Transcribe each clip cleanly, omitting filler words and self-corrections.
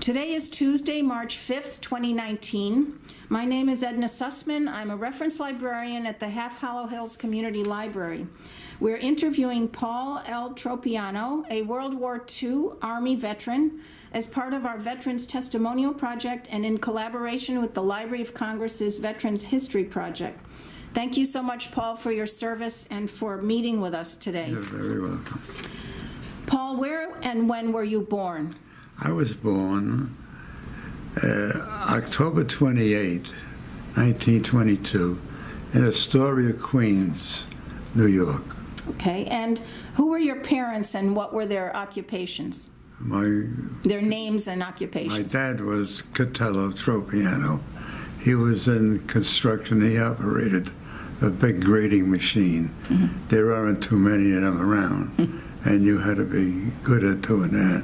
Today is Tuesday, March 5th, 2019. My name is Edna Sussman. I'm a reference librarian at the Half Hollow Hills Community Library. We're interviewing Paul L. Tropeano, a World War II Army veteran, as part of our Veterans Testimonial Project and in collaboration with the Library of Congress's Veterans History Project. Thank you so much, Paul, for your service and for meeting with us today. You're very welcome. Paul, where and when were you born? I was born October 28, 1922, in Astoria, Queens, New York. Okay, and who were your parents and what were their occupations? Their names and occupations. My dad was Catello Tropeano. He was in construction. He operated a big grading machine. Mm-hmm. There aren't too many of them around, and you had to be good at doing that.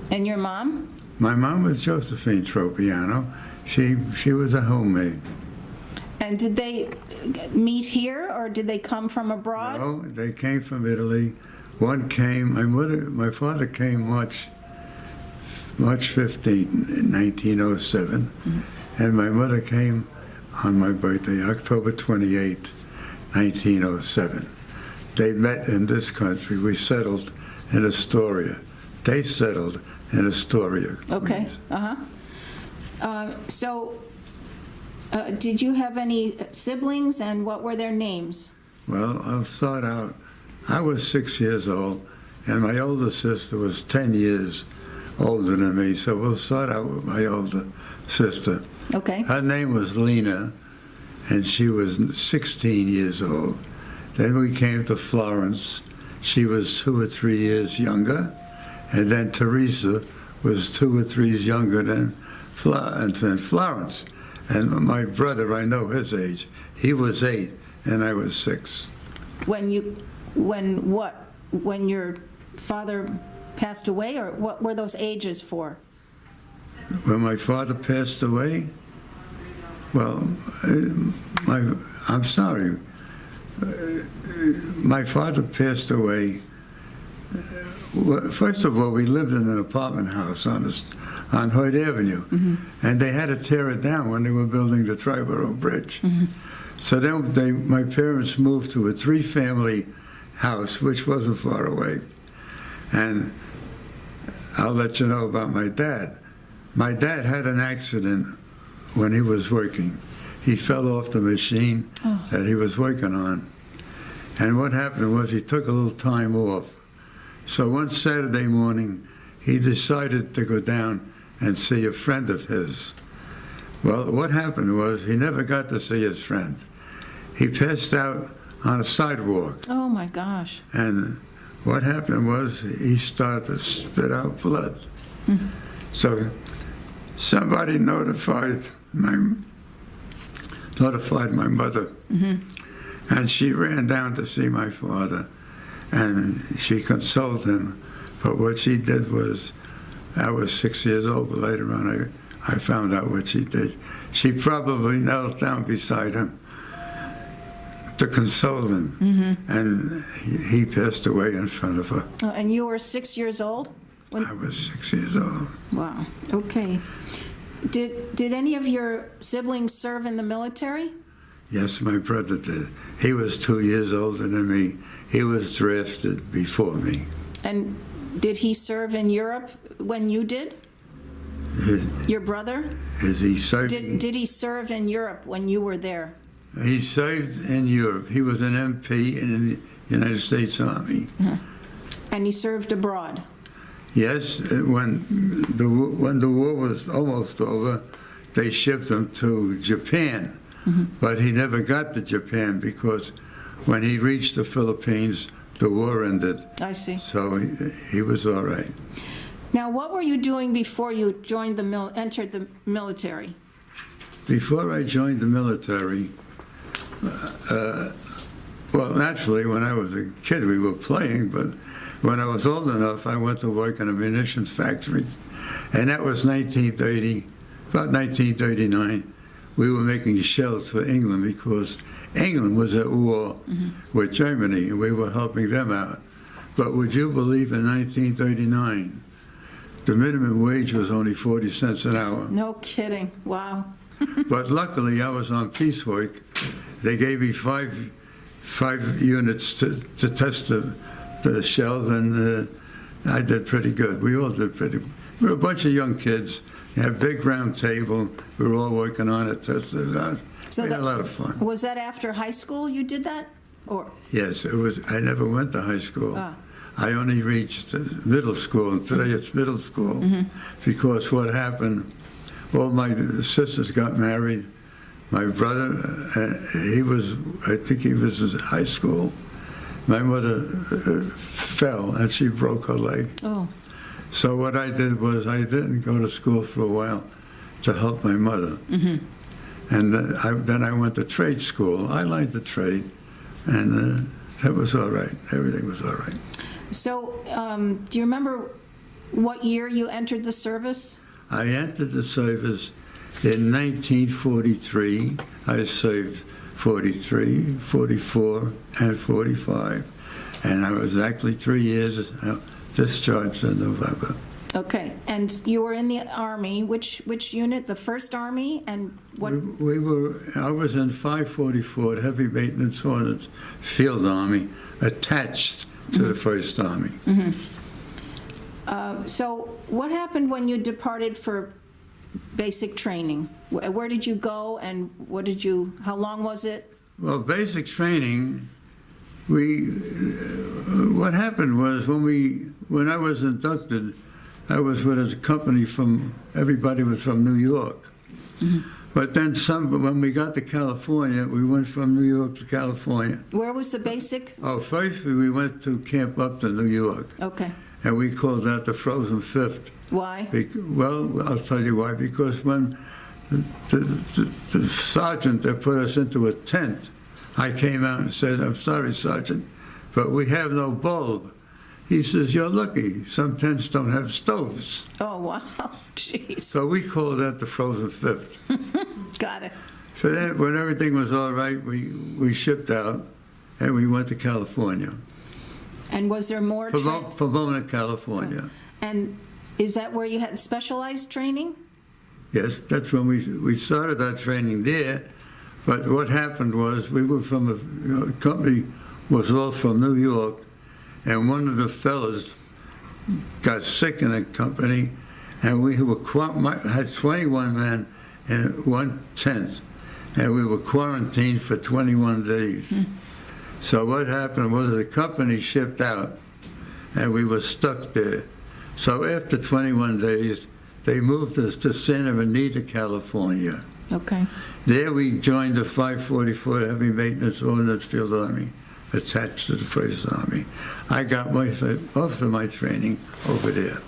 And your mom? My mom was Josephine Tropeano. She was a homemaid. And did they meet here, or did they come from abroad? No, they came from Italy. One came, my father came March 15, in 1907, mm-hmm. and my mother came on my birthday, October 28, 1907. They met in this country. We settled in Astoria. They settled in Astoria, Queens. Okay, did you have any siblings, and what were their names? Well, I'll start out. I was 6 years old, and my older sister was 10 years older than me, so we'll start out with my older sister. Okay. Her name was Lena, and she was 16 years old. Then we came to Florence. She was 2 or 3 years younger. And then Teresa was 2 or 3 years younger than Florence. And my brother, I know his age. He was 8, and I was 6. When your father passed away, or what were those ages for? When my father passed away, well, I'm sorry. My father passed away. First of all, we lived in an apartment house on Hoyt Avenue, mm-hmm. and they had to tear it down when they were building the Triborough Bridge. Mm-hmm. So then my parents moved to a 3-family house, which wasn't far away. And I'll let you know about my dad. My dad had an accident when he was working. He fell off the machine that he was working on. And what happened was he took a little time off. So one Saturday morning, he decided to go down and see a friend of his. Well, what happened was he never got to see his friend. He passed out on a sidewalk. Oh, my gosh. And what happened was he started to spit out blood. Mm-hmm. So somebody notified my mother, mm-hmm. and she ran down to see my father. And she consoled him. But what she did was, I was 6 years old, but later on I found out what she did. She probably knelt down beside him to console him. Mm-hmm. And he passed away in front of her. Oh, and you were 6 years old? I was 6 years old. Wow, okay. Did any of your siblings serve in the military? Yes, my brother did. He was 2 years older than me. He was drafted before me. And did he serve in Europe when you did? Your brother? Is he serving? Did he serve in Europe when you were there? He served in Europe. He was an MP in the United States Army. Uh-huh. And he served abroad? Yes. When the war was almost over, they shipped him to Japan. Mm-hmm. But he never got to Japan because when he reached the Philippines, the war ended. I see. So he was all right. Now, what were you doing before you joined entered the military? Before I joined the military, well, naturally, when I was a kid, we were playing, but when I was old enough, I went to work in a munitions factory, and that was 1930, about 1939. We were making shells for England because England was at war with Germany, and we were helping them out. But would you believe in 1939, the minimum wage was only 40 cents an hour. No kidding. Wow. But luckily, I was on piecework. They gave me five units to test the shells, and I did pretty good. We all did pretty good. We were a bunch of young kids. We had a big round table. We were all working on it, tested it out. So we had a lot of fun. Was that after high school you did that? Or Yes, it was. I never went to high school. Ah. I only reached middle school, and today it's middle school, because what happened, all my sisters got married. My brother, I think he was in high school. My mother fell, and she broke her leg. Oh. So what I did was I didn't go to school for a while to help my mother. And then I went to trade school. I learned the trade, and that was all right. Everything was all right. So, do you remember what year you entered the service? I entered the service in 1943. I served 43, 44, and 45. And I was exactly 3 years discharged in November. Okay, and you were in the Army. Which unit? The 1st Army? And what? I was in 544, Heavy Maintenance Hornets Field Army, attached to the 1st Army. So what happened when you departed for basic training? Where did you go, and how long was it? Well, basic training, what happened was when I was inducted, I was with a company everybody was from New York. But then when we got to California, we went from New York to California. Where was the basic? Oh, first we went to Camp Upton, New York. Okay. And we called that the Frozen Fifth. Why? Well, I'll tell you why. Because when the sergeant that put us into a tent, I came out and said, "I'm sorry, Sergeant, but we have no bulb." He says, "You're lucky. Some tents don't have stoves." Oh, wow. Jeez. So we called that the Frozen Fifth. Got it. So then, when everything was all right, we shipped out, and we went to California. And was there more? Pomona, California. And is that where you had specialized training? Yes, that's when we started our training there. But what happened was we were from a company was all from New York, and one of the fellas got sick in the company, and we had 21 men in one tent, and we were quarantined for 21 days. So what happened was the company shipped out, and we were stuck there. So after 21 days, they moved us to Santa Anita, California. Okay. There we joined the 544 Heavy Maintenance Ordnance Field Army, attached to the 1st Army. I got most of my training over there.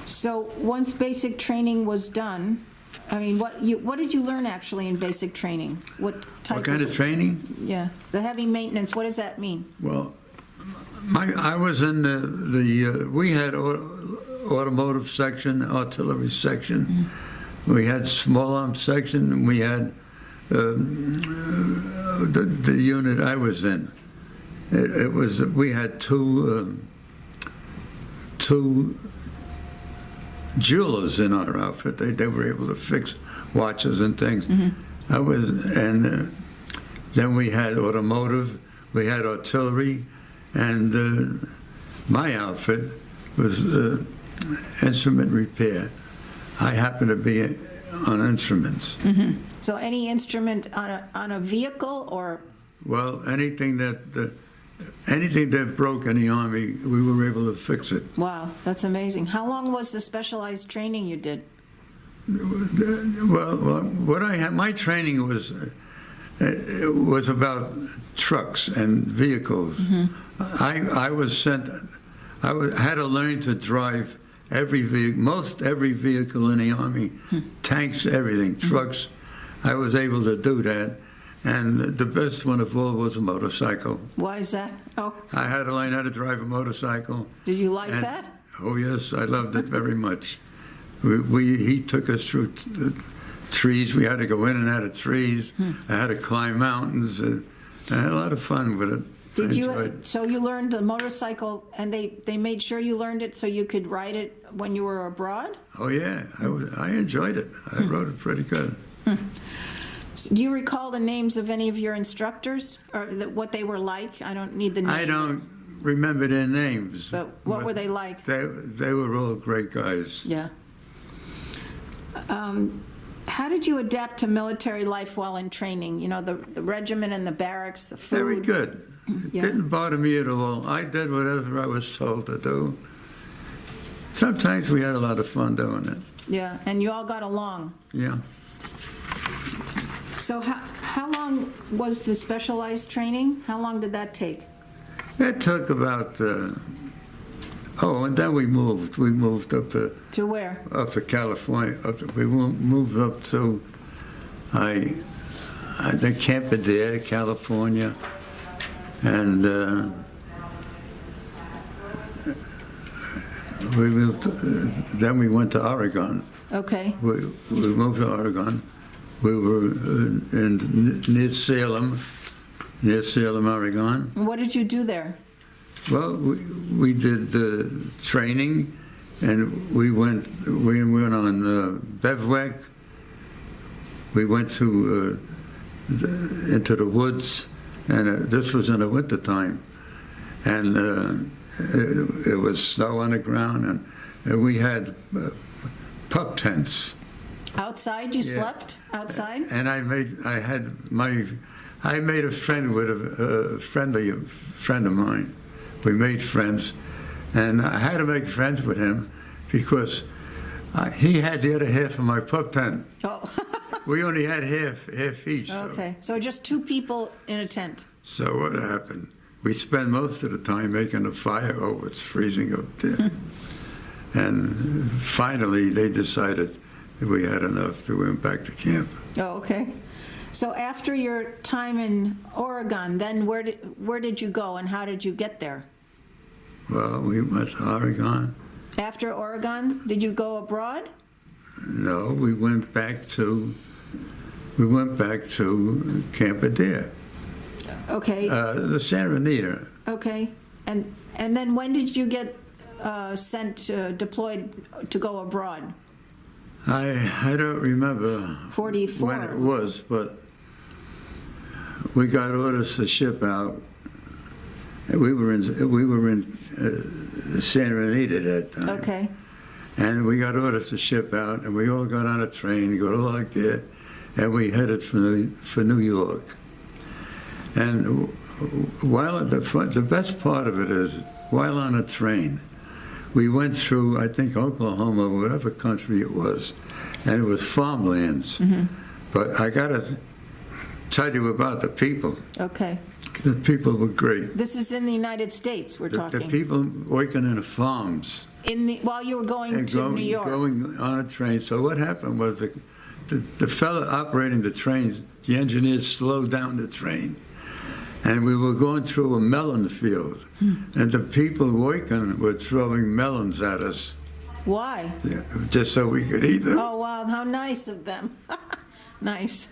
So once basic training was done, I mean, what did you learn actually in basic training? What kind of training? Yeah, the heavy maintenance. What does that mean? Well, I was in we had automotive section, artillery section. We had small arms section, and we had the unit I was in. We had two jewelers in our outfit. They were able to fix watches and things. Then we had automotive, we had artillery, and my outfit was instrument repair. I happened to be on instruments. So any instrument on a vehicle, or? Well, anything that broke in the Army, we were able to fix it. Wow, that's amazing. How long was the specialized training you did? Well, what I had, my training was about trucks and vehicles. I was sent. Had to learn to drive most every vehicle in the Army, tanks, everything, trucks. I was able to do that. And the best one of all was a motorcycle. Why is that? Oh. I had to learn how to drive a motorcycle. Did you like that? Oh, yes, I loved it very much. He took us through trees. We had to go in and out of trees. I had to climb mountains. I had a lot of fun with it. Did you? enjoyed- So you learned the motorcycle, and they made sure you learned it so you could ride it when you were abroad? Oh yeah, I enjoyed it. I rode it pretty good. Do you recall the names of any of your instructors, or what they were like? I don't need the name. I don't remember their names. But what were they like? They were all great guys. Yeah. How did you adapt to military life while in training? You know, the regiment and the barracks, the food. Very good. It Yeah. didn't bother me at all. I did whatever I was told to do. Sometimes we had a lot of fun doing it. Yeah, and you all got along. Yeah. So how long was the specialized training? How long did that take? It took about. And then we moved. We moved up to. To where? Up to California. We moved up to, I think Camp Adair, California, and we moved. Then we went to Oregon. Okay. We moved to Oregon. We were near Salem, Oregon. And what did you do there? Well, we did training, and we went on bivouac. We went to into the woods, and this was in the wintertime, and it was snow on the ground, and we had pup tents. Outside? You slept outside? And I made a friend with a friend of mine. We made friends, and I had to make friends with him because he had the other half of my pup tent. Oh. We only had half each. Okay, so just two people in a tent. So what happened? We spent most of the time making a fire. Oh, it's freezing up there. And finally, they decided that we had enough to went back to camp. Oh, okay. So after your time in Oregon, then where did you go and how did you get there? Well, we went to Oregon. After Oregon, did you go abroad? No, we went back to Camp Adair. Okay. The Santa Anita. Okay. And then when did you get deployed to go abroad? I don't remember 44. when it was, but we got orders to ship out. We were in Santa Anita at that time. Okay. And we got orders to ship out, and we all got on a train, go to Lockyer, and we headed for New York. And while the best part of it is, while on a train, we went through, I think, Oklahoma, whatever country it was, and it was farmlands. Mm-hmm. But I got to tell you about the people. Okay. The people were great. This is in the United States we're talking. The people working in the farms. While you were going to New York. Going on a train. So what happened was the fellow operating the trains, the engineers slowed down the train. And we were going through a melon field. And the people working were throwing melons at us. Why? Yeah, just so we could eat them. Oh, wow. How nice of them. Nice.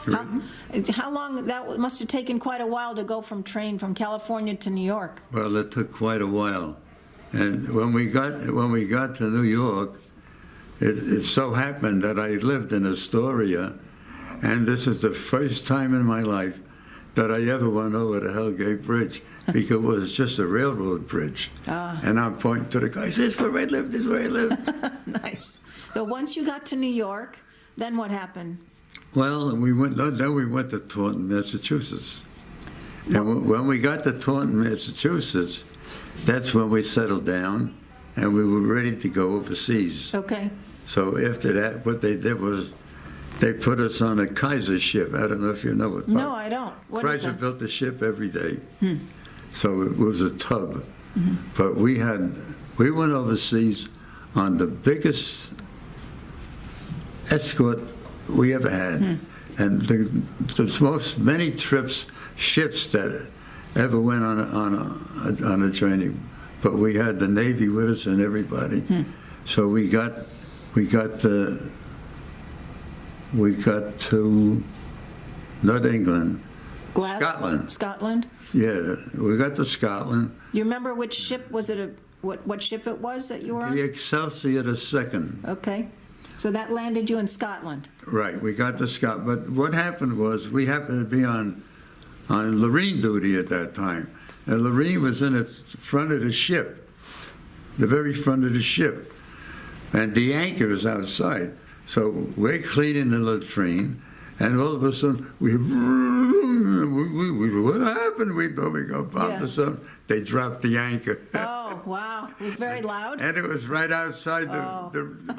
How long? That must have taken quite a while to go from California to New York. Well, it took quite a while. And when we got to New York, it so happened that I lived in Astoria, and this is the first time in my life that I ever went over the Hellgate Bridge, because it was just a railroad bridge. And I'm pointing to the guy, this is where I live, this is where I live. Nice. So once you got to New York, then what happened? Well, then we went to Taunton, Massachusetts. And when we got to Taunton, Massachusetts, that's when we settled down, and we were ready to go overseas. Okay. So after that, what they did was they put us on a Kaiser ship. I don't know if you know what. No, I don't. What is Kaiser that? built the ship every day. So it was a tub. But we went overseas on the biggest escort we ever had. And the many ships that ever went on a journey. But we had the Navy with us and everybody. So we got to not England, Scotland. Scotland? Yeah, we got to Scotland. You remember which ship, was it what ship it was that you were on? The Excelsior II. Okay. So that landed you in Scotland. Right, we got to Scotland. But what happened was we happened to be on Marine duty at that time. And Marine was in the front of the ship, the very front of the ship. And the anchor is outside. So we're cleaning the latrine, and all of a sudden, what happened? We thought we got bombed or something. They dropped the anchor. Oh, wow. It was very loud? And it was right outside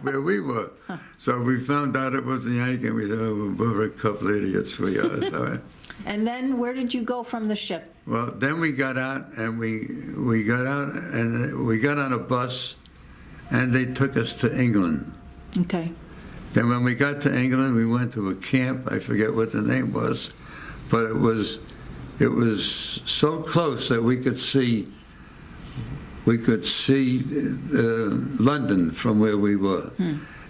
where we were. So we found out it was the anchor, and we said, oh, we're a couple of idiots we are. So, and then where did you go from the ship? well, then we got out, and we got on a bus, and they took us to England. Okay. Then when we got to England, we went to a camp. I forget what the name was, but it was so close that we could see London from where we were.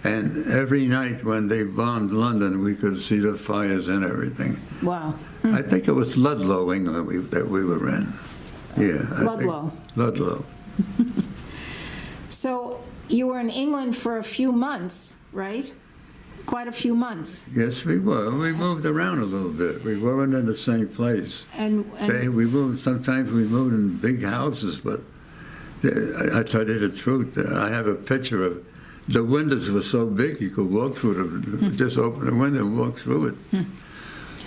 And every night when they bombed London, we could see the fires and everything. Wow. I think it was Ludlow, England, that we were in. Yeah. Ludlow. Ludlow. So you were in England for a few months, right? Quite a few months. Yes, we were. We moved around a little bit. We weren't in the same place. And We moved. Sometimes we moved in big houses, but I tell you the truth. I have a picture of the windows were so big you could walk through them. Just open the window and walk through it.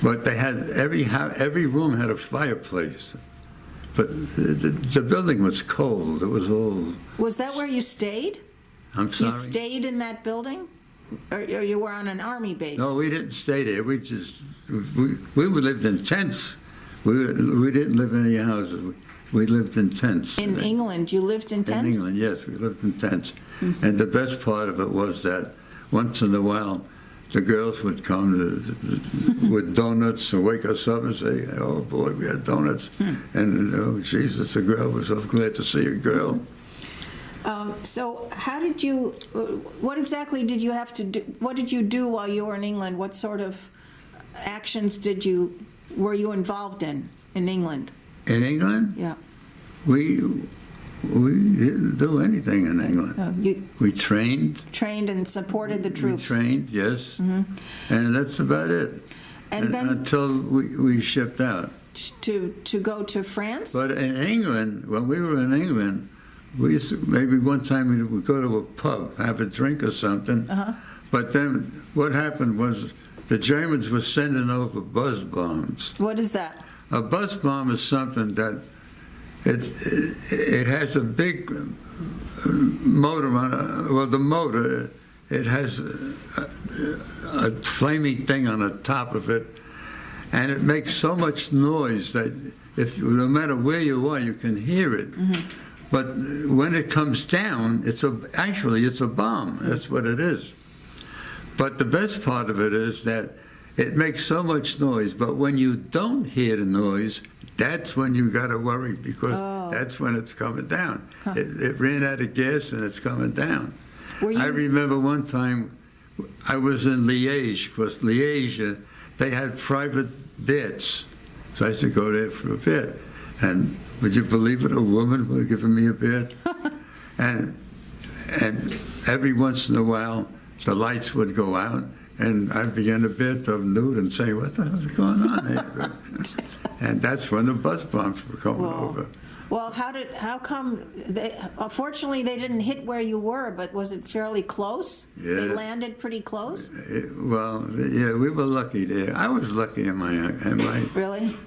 But they had every room had a fireplace. But the building was cold. It was all. Was that where you stayed? I'm sorry. You stayed in that building? Or you were on an army base? No, we didn't stay there. We lived in tents. We didn't live in any houses. We lived in tents. In England, you lived in tents? In England, yes, we lived in tents. And the best part of it was that once in a while, the girls would come with donuts and wake us up and say, oh boy, we had donuts. And, oh, Jesus, a girl, we're so glad to see a girl. So how did you, what exactly did you have to do, what did you do while you were in England? What sort of actions were you involved in England? In England? Yeah. We didn't do anything in England. We trained. Trained and supported the troops. We trained, yes. And that's about it. And then until we shipped out. To go to France? But in England, when we were in England, we used to, maybe one time we would go to a pub, have a drink or something. But then what happened was the Germans were sending over buzz bombs. What is that? A buzz bomb is something that it has a big motor on it. Well, the motor, it has a flaming thing on the top of it, and it makes so much noise that no matter where you are, you can hear it. But when it comes down, actually it's a bomb. That's what it is. But the best part of it is that it makes so much noise, but when you don't hear the noise, that's when you got to worry, because that's when it's coming down. It ran out of gas and it's coming down. I remember one time I was in Liège, because Liège, they had private beds. So I used to go there for a bed. And would you believe it, a woman would have given me a bed? and every once in a while, the lights would go out, and I'd be in the bed of nude and say, what the hell's going on here? And that's when the buzz bombs were coming over. Well, how come, fortunately they didn't hit where you were, but was it fairly close? Yeah. They landed pretty close? Well, yeah, we were lucky there. I was lucky in my Really?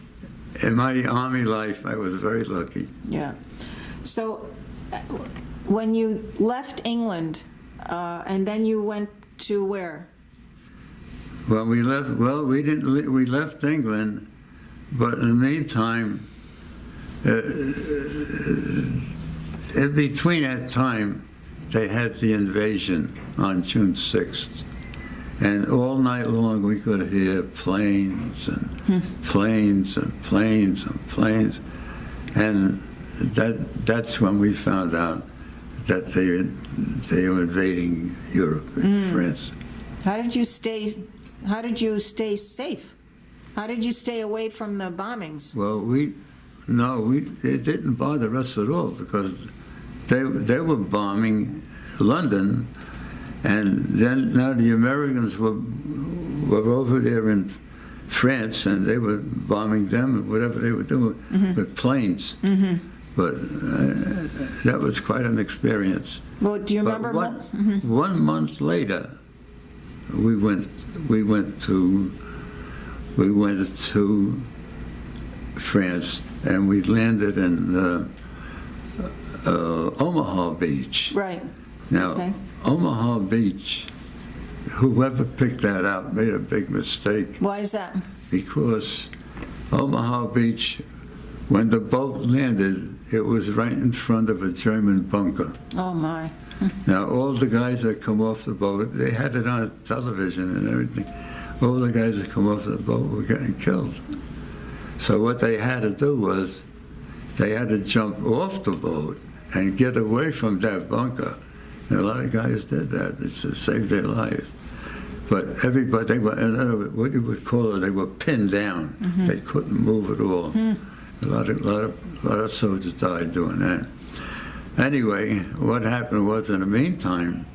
In my Army life, I was very lucky. Yeah. So when you left England, and then you went to where? Well, we left England, but in the meantime, in between that time, they had the invasion on June 6th. And all night long we could hear planes and planes and planes and planes. And that's when we found out that they were invading Europe and France. How did you stay safe? How did you stay away from the bombings? Well, it didn't bother us at all because they were bombing London, and then now the Americans were over there in France, and they were bombing them, whatever they were doing with planes. But that was quite an experience. Well, do you remember? But 1 month later, we went to France, and we landed in Omaha Beach. Right. Now, okay. Omaha Beach, whoever picked that out made a big mistake. Why is that? Because Omaha Beach, when the boat landed, it was right in front of a German bunker. Oh, my. Now, all the guys that come off the boat, they had it on television and everything. All the guys that come off the boat were getting killed. So what they had to do was they had to jump off the boat and get away from that bunker. And a lot of guys did that. It just saved their lives. But everybody, they were, in other words, what you would call it, they were pinned down. They couldn't move at all. A lot of soldiers died doing that. Anyway, what happened was, in the meantime,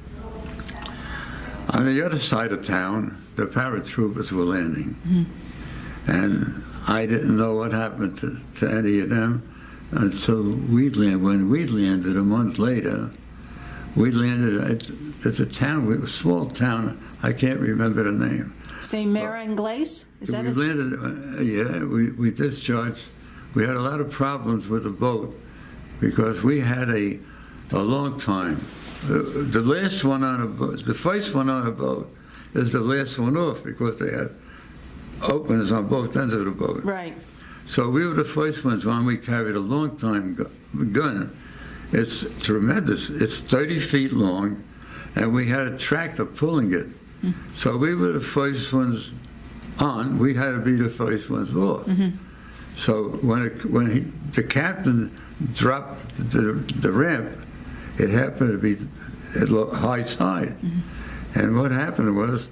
on the other side of town, the paratroopers were landing. And I didn't know what happened to any of them until when we landed a month later. We landed at a town, a small town, I can't remember the name. Say Mare Anglaise? Is that we landed, we discharged. We had a lot of problems with the boat because we had a long time. The last one on a boat, the first one on a boat is the last one off because they had openers on both ends of the boat. Right. So we were the first ones on. We carried a long time gun. It's tremendous. It's 30 feet long, and we had a tractor pulling it. So we were the first ones on. We had to be the first ones off. So when the captain dropped the ramp, it happened to be at high tide. And what happened was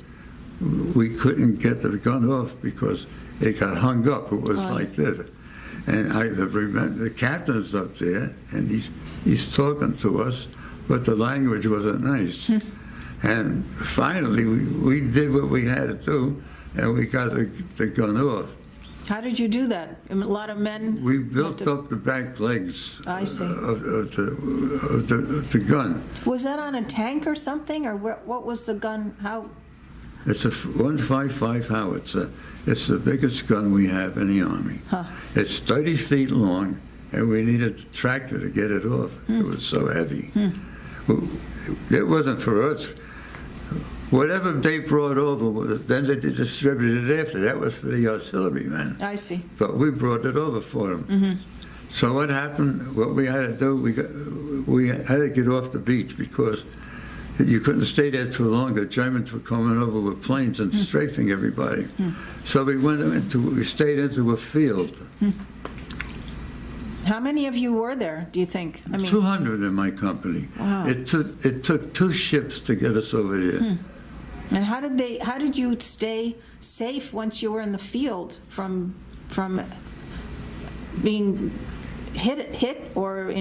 we couldn't get the gun off because it got hung up. It was like this. And I remember the captain's up there, and he's talking to us, but the language wasn't nice. And finally, we did what we had to do, and we got the gun off. How did you do that? A lot of men? We built up the back legs I see. Of the gun. Was that on a tank or something, or what was the gun? How? It's a 155 howitzer. It's the biggest gun we have in the Army. It's 30 feet long, and we needed a tractor to get it off. It was so heavy. It wasn't for us. Whatever they brought over, then they distributed it after. That was for the artillery men. I see. But we brought it over for them. So what happened, what we had to do, we had to get off the beach because you couldn't stay there too long. The Germans were coming over with planes and strafing everybody. So we stayed into a field. How many of you were there, do you think? I mean, 200 in my company. Wow. It took 2 ships to get us over there. And how did you stay safe once you were in the field from being hit or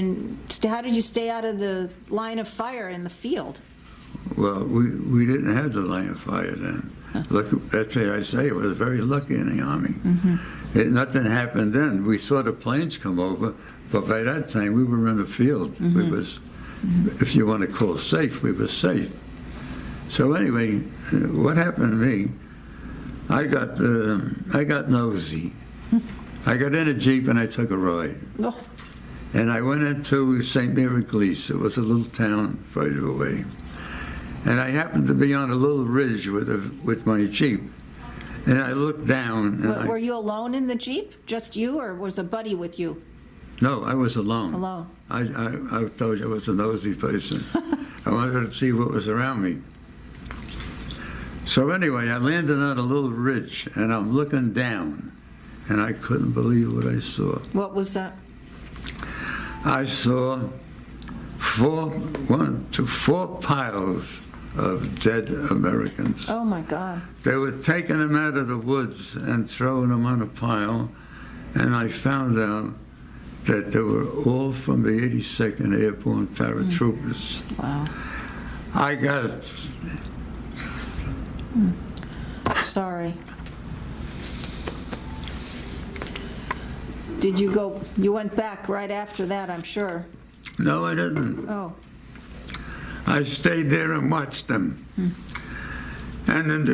how did you stay out of the line of fire in the field? Well, we didn't have the line of fire then. Look, that's why I say it was very lucky in the Army. Nothing happened then. We saw the planes come over, but by that time we were in the field. We was, if you want to call safe, we were safe. So anyway, what happened to me? I got nosy. I got in a Jeep and I took a ride. Oh. And I went into St. Mary Glees. It was a little town further away. And I happened to be on a little ridge with my Jeep. And I looked down. And Were you alone in the Jeep? Just you, or was a buddy with you? No, I was alone. Alone. I told you I was a nosy person. I wanted to see what was around me. So anyway, I landed on a little ridge, and I'm looking down, and I couldn't believe what I saw. What was that? I saw 4 piles of dead Americans. Oh, my God. They were taking them out of the woods and throwing them on a pile, and I found out that they were all from the 82nd Airborne Paratroopers. Wow. I got it. Sorry. Did you go, you went back right after that, I'm sure. No, I didn't. Oh. I stayed there and watched them. And then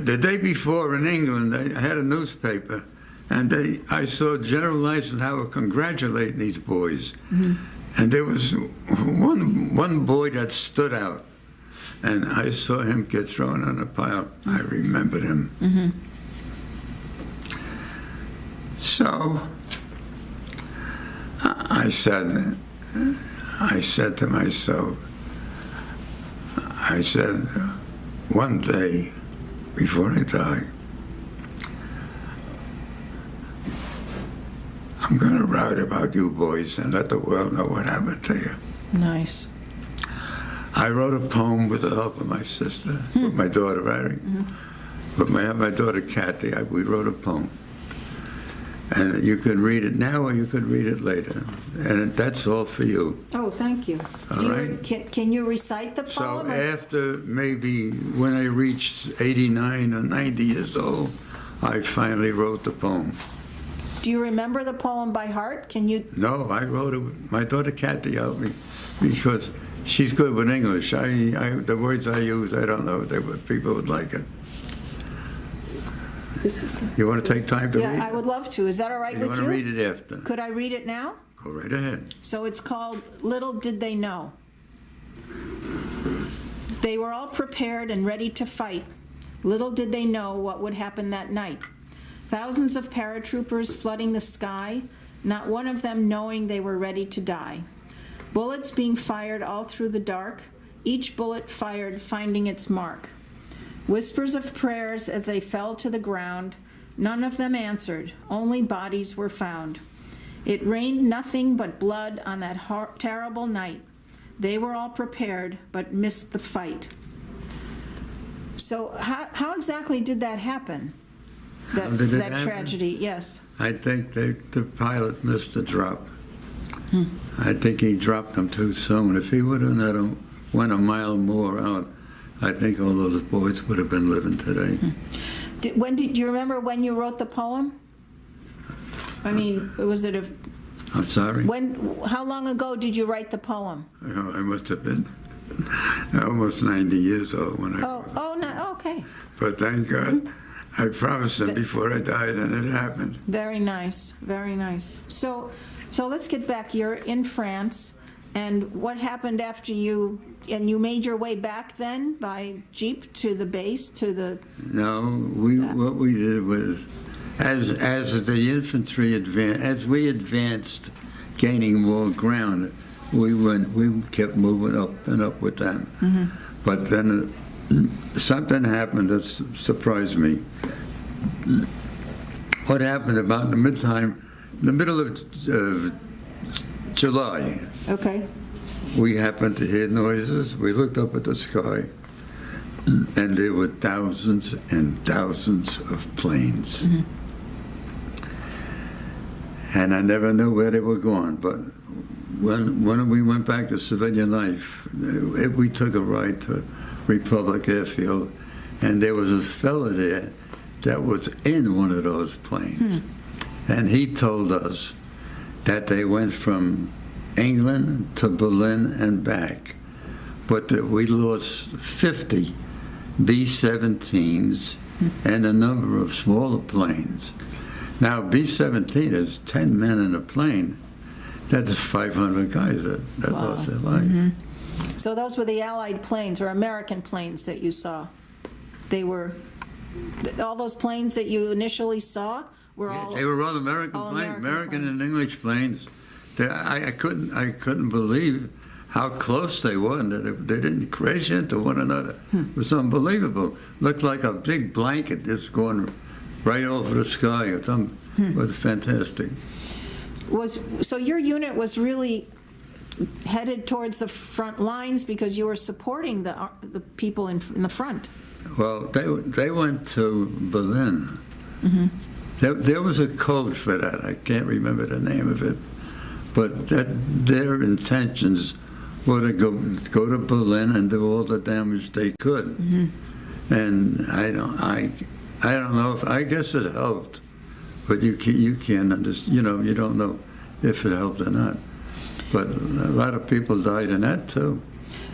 the day before in England, I had a newspaper, and I saw General Eisenhower congratulating these boys. And there was one boy that stood out, and I saw him get thrown on a pile. I remembered him. So I said to myself, I said, one day before I die, I'm going to write about you boys and let the world know what happened to you. Nice. I wrote a poem with the help of my sister, with my daughter, Harry, with my daughter, Kathy. We wrote a poem. And you can read it now or you could read it later. And that's all for you. Oh, thank you. All right. Can you recite the So poem? after maybe when I reached 89 or 90 years old, I finally wrote the poem. Do you remember the poem by heart? Can you? No, I wrote it. My daughter Kathy helped me because she's good with English. The words I use, I don't know if people would like it. You want to take time to read it? Yeah, I would love to. Is that all right with you? You want to read it after? Could I read it now? Go right ahead. So it's called Little Did They Know. They were all prepared and ready to fight. Little did they know what would happen that night. Thousands of paratroopers flooding the sky, not one of them knowing they were ready to die. Bullets being fired all through the dark, each bullet fired finding its mark. Whispers of prayers as they fell to the ground, none of them answered, only bodies were found. It rained nothing but blood on that terrible night. They were all prepared, but missed the fight. So how exactly did that happen? That tragedy, yes. I think the pilot missed the drop. I think he dropped them too soon. If he would have let them went a mile more out, I think all those boys would have been living today. Do you remember when you wrote the poem? I mean, was it I'm sorry? How long ago did you write the poem? I must have been almost 90 years old when I wrote it. No, okay. But thank God, I promised him before I died, and it happened. Very nice, very nice. So let's get back. You're in France, and what happened after you made your way back then by jeep to the base, to the... No, what we did was, as the infantry advanced, as we advanced, gaining more ground, we kept moving up and up with them. But then something happened that surprised me. What happened about the middle of July? Okay. We happened to hear noises. We looked up at the sky, and there were thousands and thousands of planes. And I never knew where they were going. But when we went back to civilian life, we took a ride to Republic Airfield, and there was a fellow there that was in one of those planes. And he told us that they went from England to Berlin and back, but that we lost 50 B-17s and a number of smaller planes. Now, B-17 is 10 men in a plane. That's 500 guys that lost their life. So those were the Allied planes or American planes that you saw? They were, all those planes that you initially saw were all... They were all American planes, American and English planes. I couldn't believe how close they were, and that they didn't crash into one another. It was unbelievable. Looked like a big blanket just going right over the sky. It was fantastic. So your unit was really headed towards the front lines because you were supporting the people in the front. Well, they went to Berlin. There was a code for that. I can't remember the name of it, but their intentions were to go to Berlin and do all the damage they could. And I don't know if, I guess it helped, but you can't understand. You don't know if it helped or not. But a lot of people died in that too.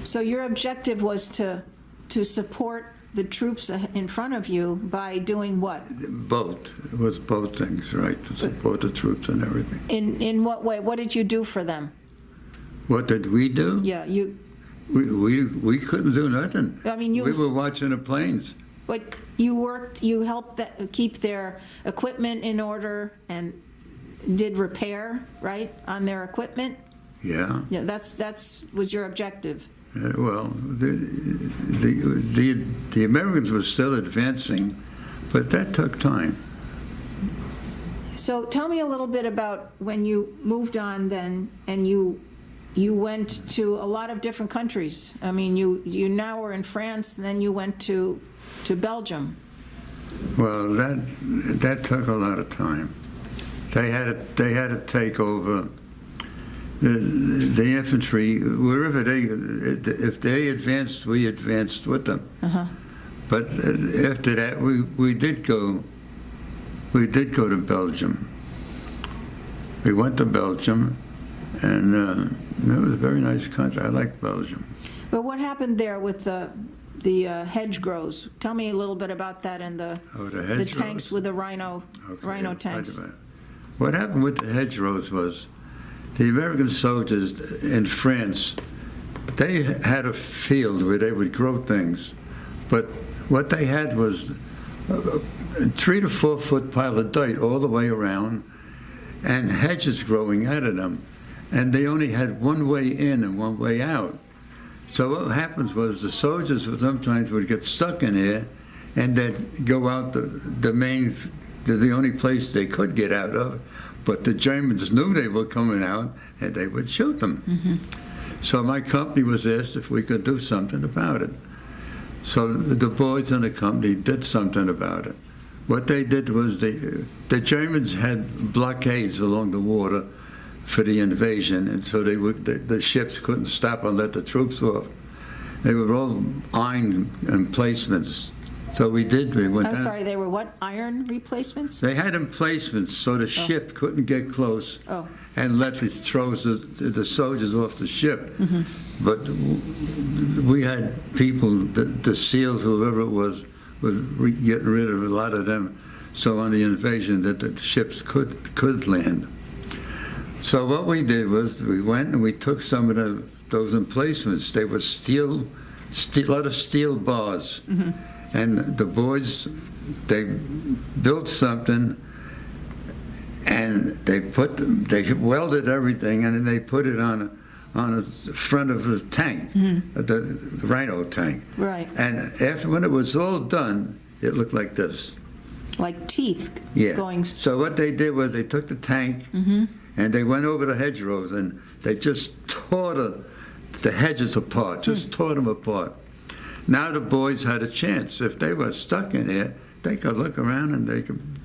So your objective was to support the troops in front of you by doing what? Both. It was both things, right? To support the troops and everything. In what way? What did you do for them? What did we do? Yeah, We couldn't do nothing. I mean, we were watching the planes. But you helped keep their equipment in order and did repair, right, on their equipment? Yeah. Yeah, that's was your objective. Well, the Americans were still advancing, but that took time. So tell me a little bit about when you moved on then, and you went to a lot of different countries. I mean, you now were in France, and then you went to Belgium. Well, that took a lot of time. They had to take over the infantry wherever if they advanced, we advanced with them. But after that, we did go to Belgium. We went to Belgium, and it was a very nice country. I liked Belgium. But what happened there with the hedgerows? Tell me a little bit about that and the tanks with the rhino tanks. What happened with the hedgerows was the American soldiers in France, they had a field where they would grow things, but what they had was a 3 to 4 foot pile of dirt all the way around and hedges growing out of them, and they only had one way in and one way out. So what happens was the soldiers sometimes would get stuck in there and they'd go out the only place they could get out of, but the Germans knew they were coming out and they would shoot them. So my company was asked if we could do something about it. So the boys in the company did something about it. What they did was the Germans had blockades along the water for the invasion, and so the ships couldn't stop and let the troops off. They were all iron emplacements. So we did. We went. I'm sorry, they were what? Iron replacements? They had emplacements so the ship couldn't get close and let the soldiers off the ship. But we had people, the SEALs, whoever it was getting rid of a lot of them. So on the invasion, that the ships could land. So what we did was we went and we took some of those emplacements. They were a lot of steel bars. And the boys, they built something, and they welded everything, and then they put it on the front of the tank, the rhino tank. Right. And when it was all done, it looked like this. Like teeth going. So what they did was they took the tank, and they went over the hedgerows, and they just tore the hedges apart, just tore them apart. Now the boys had a chance. If they were stuck in there, they could look around and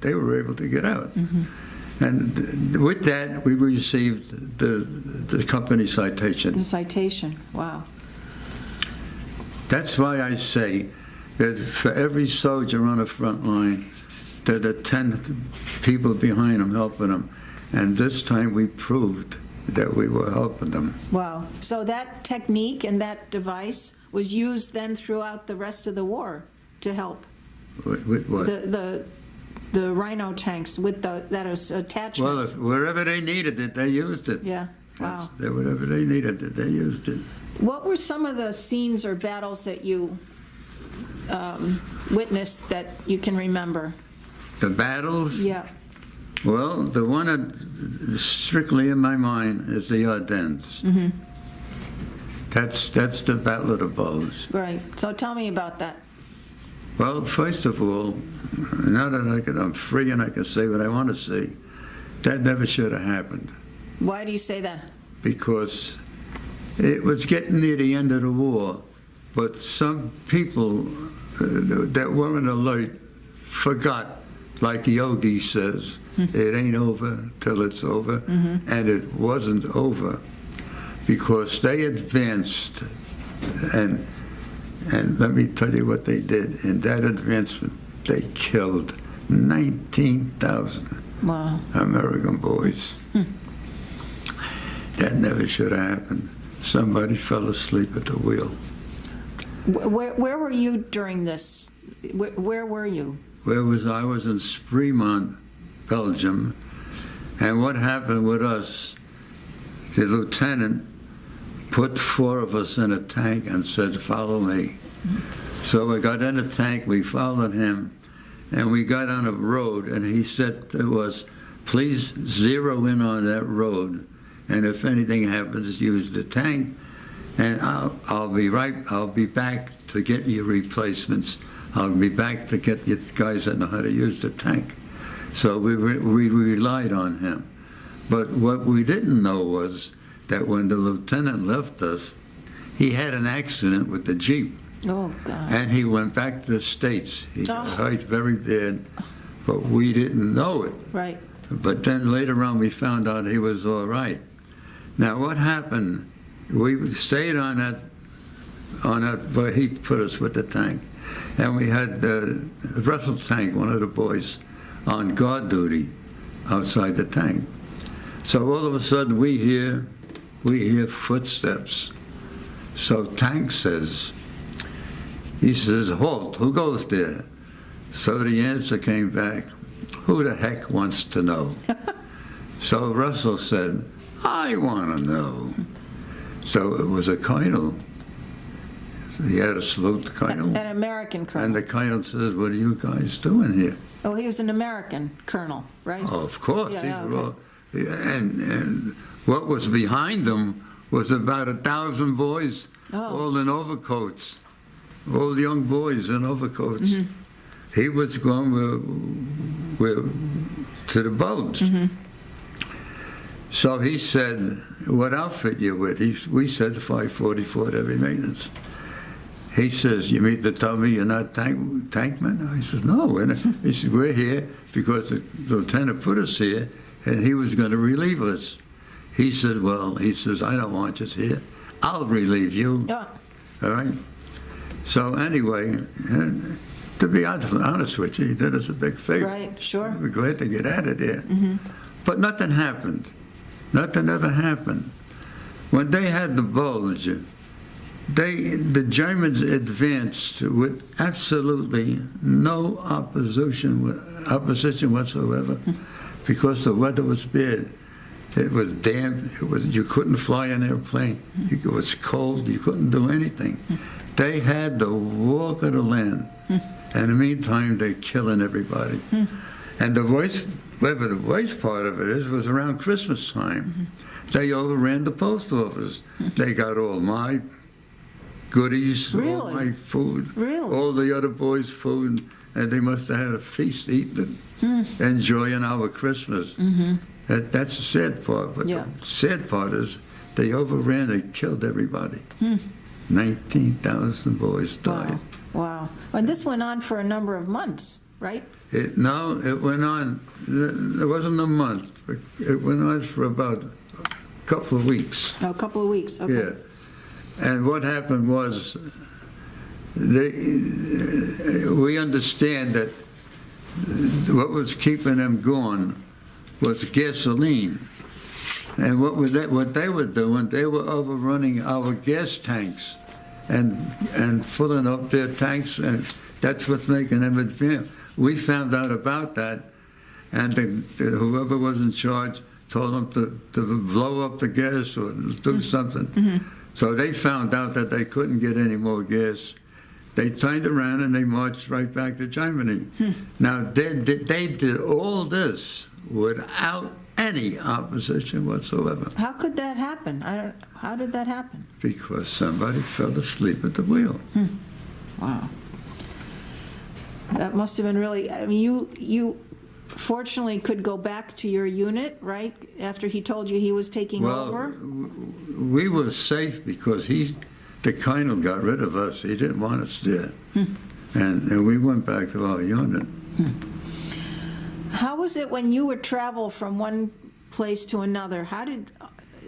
they were able to get out. And with that, we received the company citation. The citation, wow. That's why I say that for every soldier on the front line, there are 10 people behind them helping them. And this time we proved that we were helping them. Wow. So that technique and that device was used then throughout the rest of the war to help. With what? The rhino tanks with those attachments. Well, wherever they needed it, they used it. Yeah. Wow. Wherever they needed it, they used it. What were some of the scenes or battles that you witnessed that you can remember? The battles? Yeah. Well, the one that's strictly in my mind is the Ardennes. That's the Battle of the Bulge. Right. So tell me about that. Well, first of all, now that I'm free and I can say what I want to say, that never should have happened. Why do you say that? Because it was getting near the end of the war, but some people that weren't alert forgot, like Yogi says, it ain't over till it's over, and it wasn't over because they advanced, and let me tell you what they did. In that advancement, they killed 19,000 American boys. That never should have happened. Somebody fell asleep at the wheel. Where were you during this? Where were you? Where was I? I was in Fremont, Belgium. And what happened with us, the lieutenant put 4 of us in a tank and said, follow me. So we got in a tank, we followed him, and we got on a road, and he said to us, please zero in on that road, and if anything happens, use the tank, and I'll be back to get you replacements. I'll be back to get you guys that know how to use the tank. So we relied on him. But what we didn't know was that when the lieutenant left us, he had an accident with the Jeep. Oh, God. And he went back to the States. He got hurt very bad, but we didn't know it. Right. But then later on, we found out he was all right. Now, what happened? We stayed on that, but he put us with the tank. And we had Russell Tank, one of the boys, on guard duty outside the tank. So all of a sudden, we hear footsteps. So Tank says, he says, halt, who goes there? So the answer came back, who the heck wants to know? So Russell said, I want to know. So it was a colonel. So he had to salute the colonel. An American colonel. And the colonel says, what are you guys doing here? Oh, he was an American colonel, right? Oh, of course. Yeah, These were all, and what was behind them was about 1,000 boys, all in overcoats, all young boys in overcoats. He was going to the boat. So he said, what outfit you with? We said 544 Heavy Maintenance. He says, you mean to tell me you're not tankmen? I said, no. He said, we're here because the lieutenant put us here, and he was going to relieve us. He said, well, he says, I don't want you here. I'll relieve you. Yeah. All right? So anyway, to be honest with you, he did us a big favor. Right, sure. We're glad to get out of there. But nothing happened. Nothing ever happened. When they had the bulge, the Germans advanced with absolutely no opposition whatsoever because the weather was bad. It was damp. You couldn't fly an airplane. It was cold. You couldn't do anything. They had the walk of the land. And in the meantime, they're killing everybody. And whatever the worst part of it is, was around Christmas time. They overran the post office. They got all my goodies, all my food, all the other boys' food, and they must have had a feast eating it, enjoying our Christmas. That's the sad part, but the sad part is they overran, they killed everybody. 19,000 boys died. Wow. And this went on for a number of months, right? It went on, it wasn't a month, it went on for about a couple of weeks. Oh, a couple of weeks, okay. Yeah. And what happened was, we understand that what was keeping them going was gasoline. And what they were doing, they were overrunning our gas tanks and filling up their tanks, and that's what's making them advance. We found out about that, and whoever was in charge told them to blow up the gas or do something. So they found out that they couldn't get any more gas. They turned around and they marched right back to Germany. Now, they did all this without any opposition whatsoever. How could that happen? How did that happen? Because somebody fell asleep at the wheel. Wow. That must have been really, I mean, you fortunately could go back to your unit, right? After he told you he was taking over? We were safe because the colonel got rid of us. He didn't want us there. And we went back to our unit. How was it when you would travel from one place to another?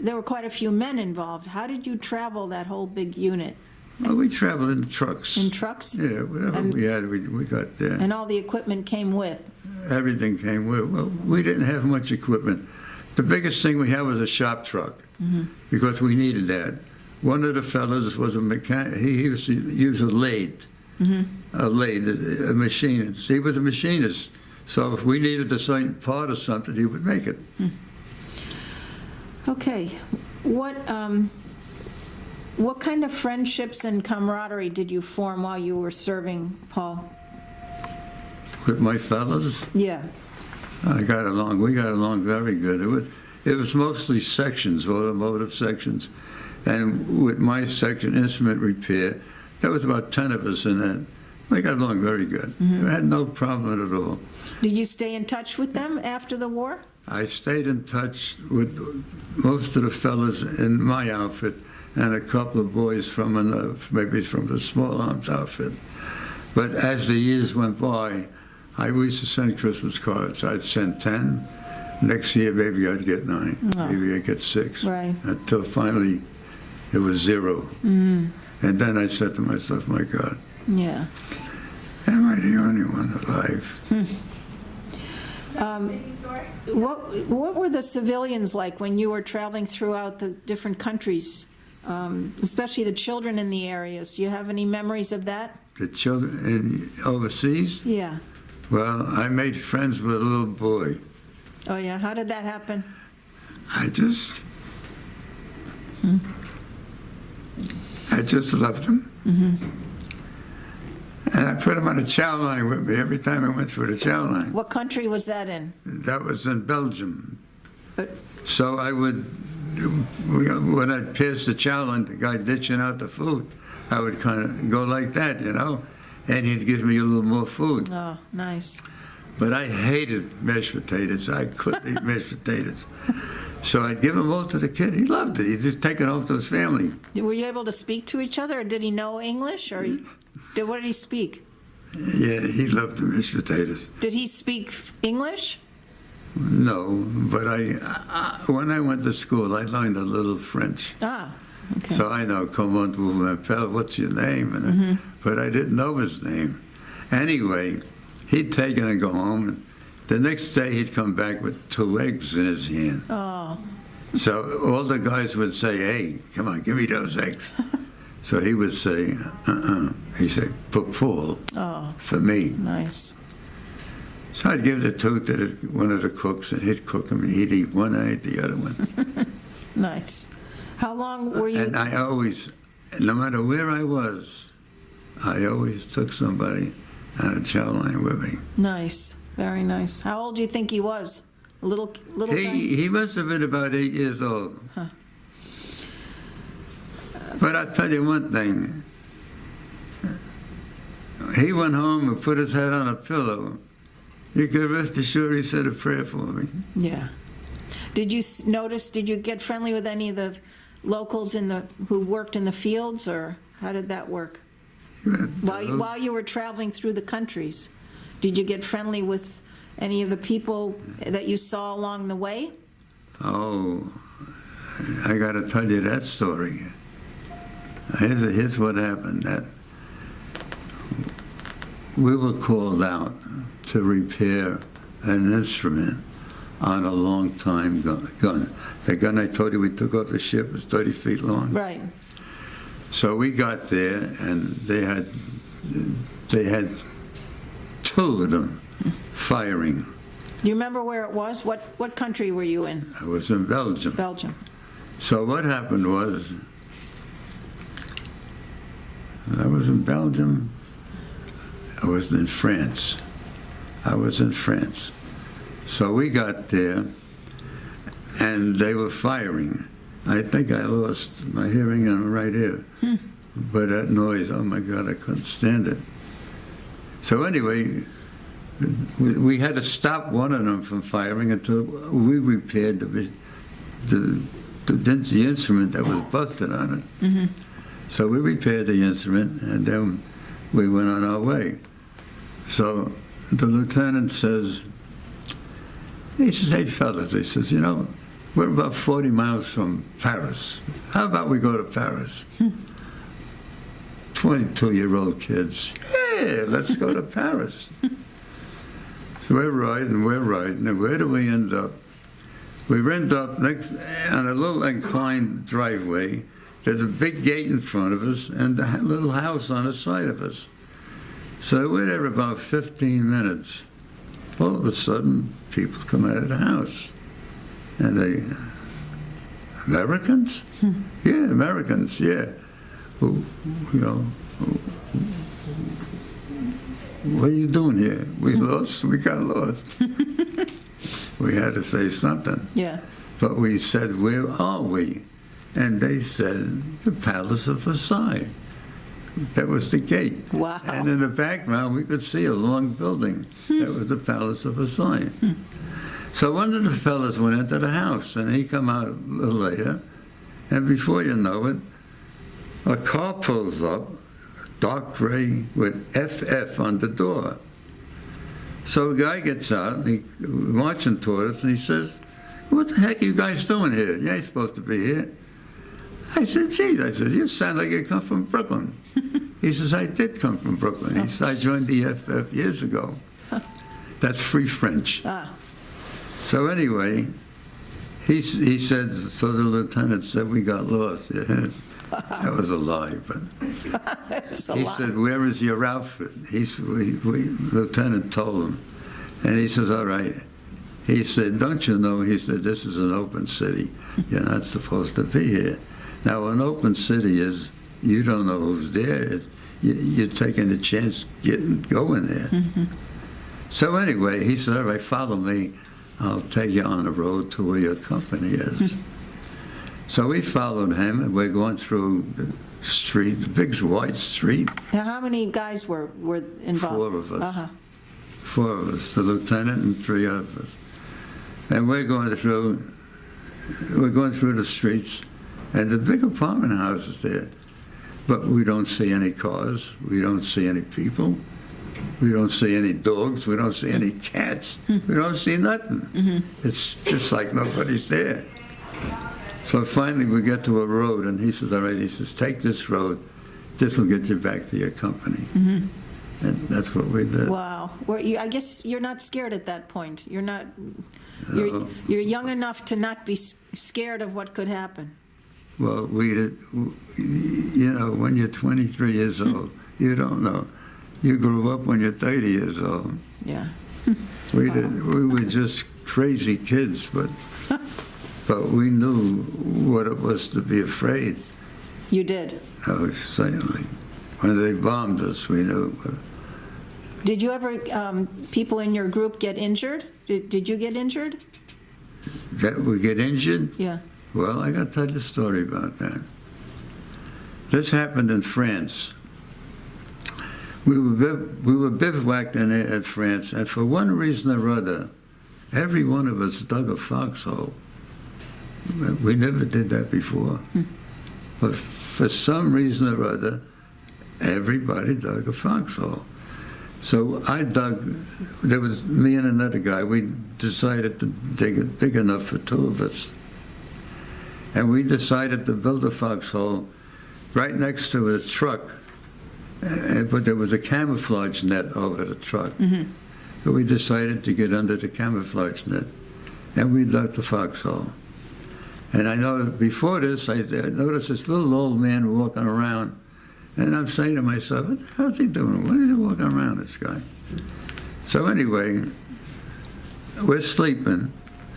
There were quite a few men involved. How did you travel that whole big unit? Well, we traveled in trucks. In trucks? Yeah, whatever we had, we got there. And all the equipment came with? Everything came with. Well, we didn't have much equipment. The biggest thing we had was a shop truck, because we needed that. One of the fellows was a mechanic. He used to use a lathe, a machinist. He was a machinist. So if we needed a certain part or something, he would make it. Okay. What kind of friendships and camaraderie did you form while you were serving, Paul? With my fellows? Yeah. We got along very good. It was mostly sections, automotive sections. And with my section, instrument repair, there was about 10 of us in that. We got along very good. We had no problem at all. Did you stay in touch with them after the war? I stayed in touch with most of the fellas in my outfit and a couple of boys maybe from the small arms outfit. But as the years went by, I used to send Christmas cards. I'd send 10. Next year, maybe I'd get 9. Maybe I'd get 6. Right. Until finally, it was 0. And then I said to myself, my God. Yeah. Am I the only one alive? What were the civilians like when you were traveling throughout the different countries, especially the children in the areas? Do you have any memories of that? The children overseas? Yeah. Well, I made friends with a little boy. Oh, yeah? How did that happen? I just loved him. And I put him on a chow line with me every time I went through the chow line. What country was that in? That was in Belgium. But, So I would, when I'd pass the chow line, the guy ditching out the food, I would kind of go like that, and he'd give me a little more food. oh, nice. But I hated mashed potatoes. I couldn't eat mashed potatoes. So I'd give them all to the kid. He loved it. He'd just take it home to his family. Were you able to speak to each other, or did he know English, or what did he speak? Yeah, he loved the mashed potatoes. Did he speak English? No, but when I went to school, I learned a little French. Ah, okay. So I know, comment vous m'appelle, what's your name? But I didn't know his name. Anyway, he'd take it and go home. And the next day, he'd come back with 2 eggs in his hand. Oh. So all the guys would say, hey, come on, give me those eggs. So he would say, He'd say, pour Paul, for me. Nice. So I'd give the 2 to one of the cooks, and he'd cook them, and he'd eat one, and I'd eat the other one. Nice. How long were you? And I always, no matter where I was, I always took somebody on a chow line with me. Nice. Very nice. How old do you think he was? A little guy? He must have been about 8 years old. Huh. But I'll tell you one thing. He went home and put his head on a pillow. You could rest assured he said a prayer for me. Yeah. Did you get friendly with any of the locals who worked in the fields, or how did that work? While you were traveling through the countries, did you get friendly with any of the people that you saw along the way? Oh, I got to tell you that story. Here's what happened. That we were called out to repair an instrument on a long-time gun. The gun I told you we took off the ship was 30 feet long. Right. So we got there, and they had 2 of them firing. Do you remember where it was? What country were you in? I was in Belgium. Belgium. So what happened was, I was in Belgium. I was in France. So we got there, and they were firing. I think I lost my hearing in my right ear. But that noise, oh my God, I couldn't stand it. So anyway, we had to stop one of them from firing until we repaired the instrument that was busted on it. Mm-hmm. So we repaired the instrument, and then we went on our way. So the lieutenant says, he says, "Hey, fellas," he says, "you know, we're about 40 miles from Paris. How about we go to Paris?" 22-year-old kids, "Yeah, let's go to Paris." So we're riding, and where do we end up? We end up next on a little inclined driveway. There's a big gate in front of us and a little house on the side of us. So we're there about 15 minutes. All of a sudden, people come out of the house. And they, "Americans?" "Yeah, Americans, yeah." "Well, you know, what are you doing here?" "We lost, we got lost." We had to say something. Yeah. But we said, "Where are we?" And they said, "The Palace of Versailles." That was the gate. Wow. And in the background, we could see a long building. That was the Palace of Versailles. So one of the fellas went into the house, and he come out a little later, and before you know it, a car pulls up, dark gray, with FF on the door. So the guy gets out, and he's marching toward us, and he says, "What the heck are you guys doing here? You ain't supposed to be here." I said, "Geez," I said, "you sound like you come from Brooklyn." He says, "I did come from Brooklyn." He said, "I joined the FF years ago." That's Free French. Ah. So anyway, he said, so the lieutenant said, "We got lost." Yeah. That was a lie, but he said, "Where is your outfit?" Lieutenant told him, and he says, "All right." He said, "Don't you know?" He said, "This is an open city. You're not supposed to be here." Now, an open city is, you don't know who's there. You're taking a chance going there. Mm-hmm. So anyway, he said, "All right, follow me. I'll take you on the road to where your company is." So we followed him, and we're going through the street, the big wide street. Now, how many guys were involved? 4 of us. Uh-huh. 4 of us, the lieutenant and 3 of us. And we're going through the streets, and the big apartment house is there. But we don't see any cars. We don't see any people. We don't see any dogs. We don't see any cats. We don't see nothing. Mm-hmm. It's just like nobody's there. So finally we get to a road, and he says, "All right," he says, "take this road. This will get you back to your company." Mm-hmm. And that's what we did. Wow. Well, I guess you're not scared at that point. You're not. No. You're young enough to not be scared of what could happen. Well, we did. You know, when you're 23 years old, you don't know. You grew up when you're 30 years old. Yeah. We were just crazy kids, but we knew what it was to be afraid. You did. Oh, certainly. When they bombed us, we knew. Did you ever, people in your group get injured? Did you get injured? That we get injured? Yeah. Well, I got to tell you a story about that. This happened in France. We were bivouacked at France, and for one reason or other, every one of us dug a foxhole. We never did that before. But for some reason or other, everybody dug a foxhole. So I dug, there was me and another guy, we decided to dig it big enough for 2 of us. And we decided to build a foxhole right next to a truck, but there was a camouflage net over the truck. Mm-hmm. So we decided to get under the camouflage net, and we dug the foxhole. And I know before this, I noticed this little old man walking around, and I'm saying to myself, "What the hell's he doing? What is he walking around, this guy?" So anyway, we're sleeping,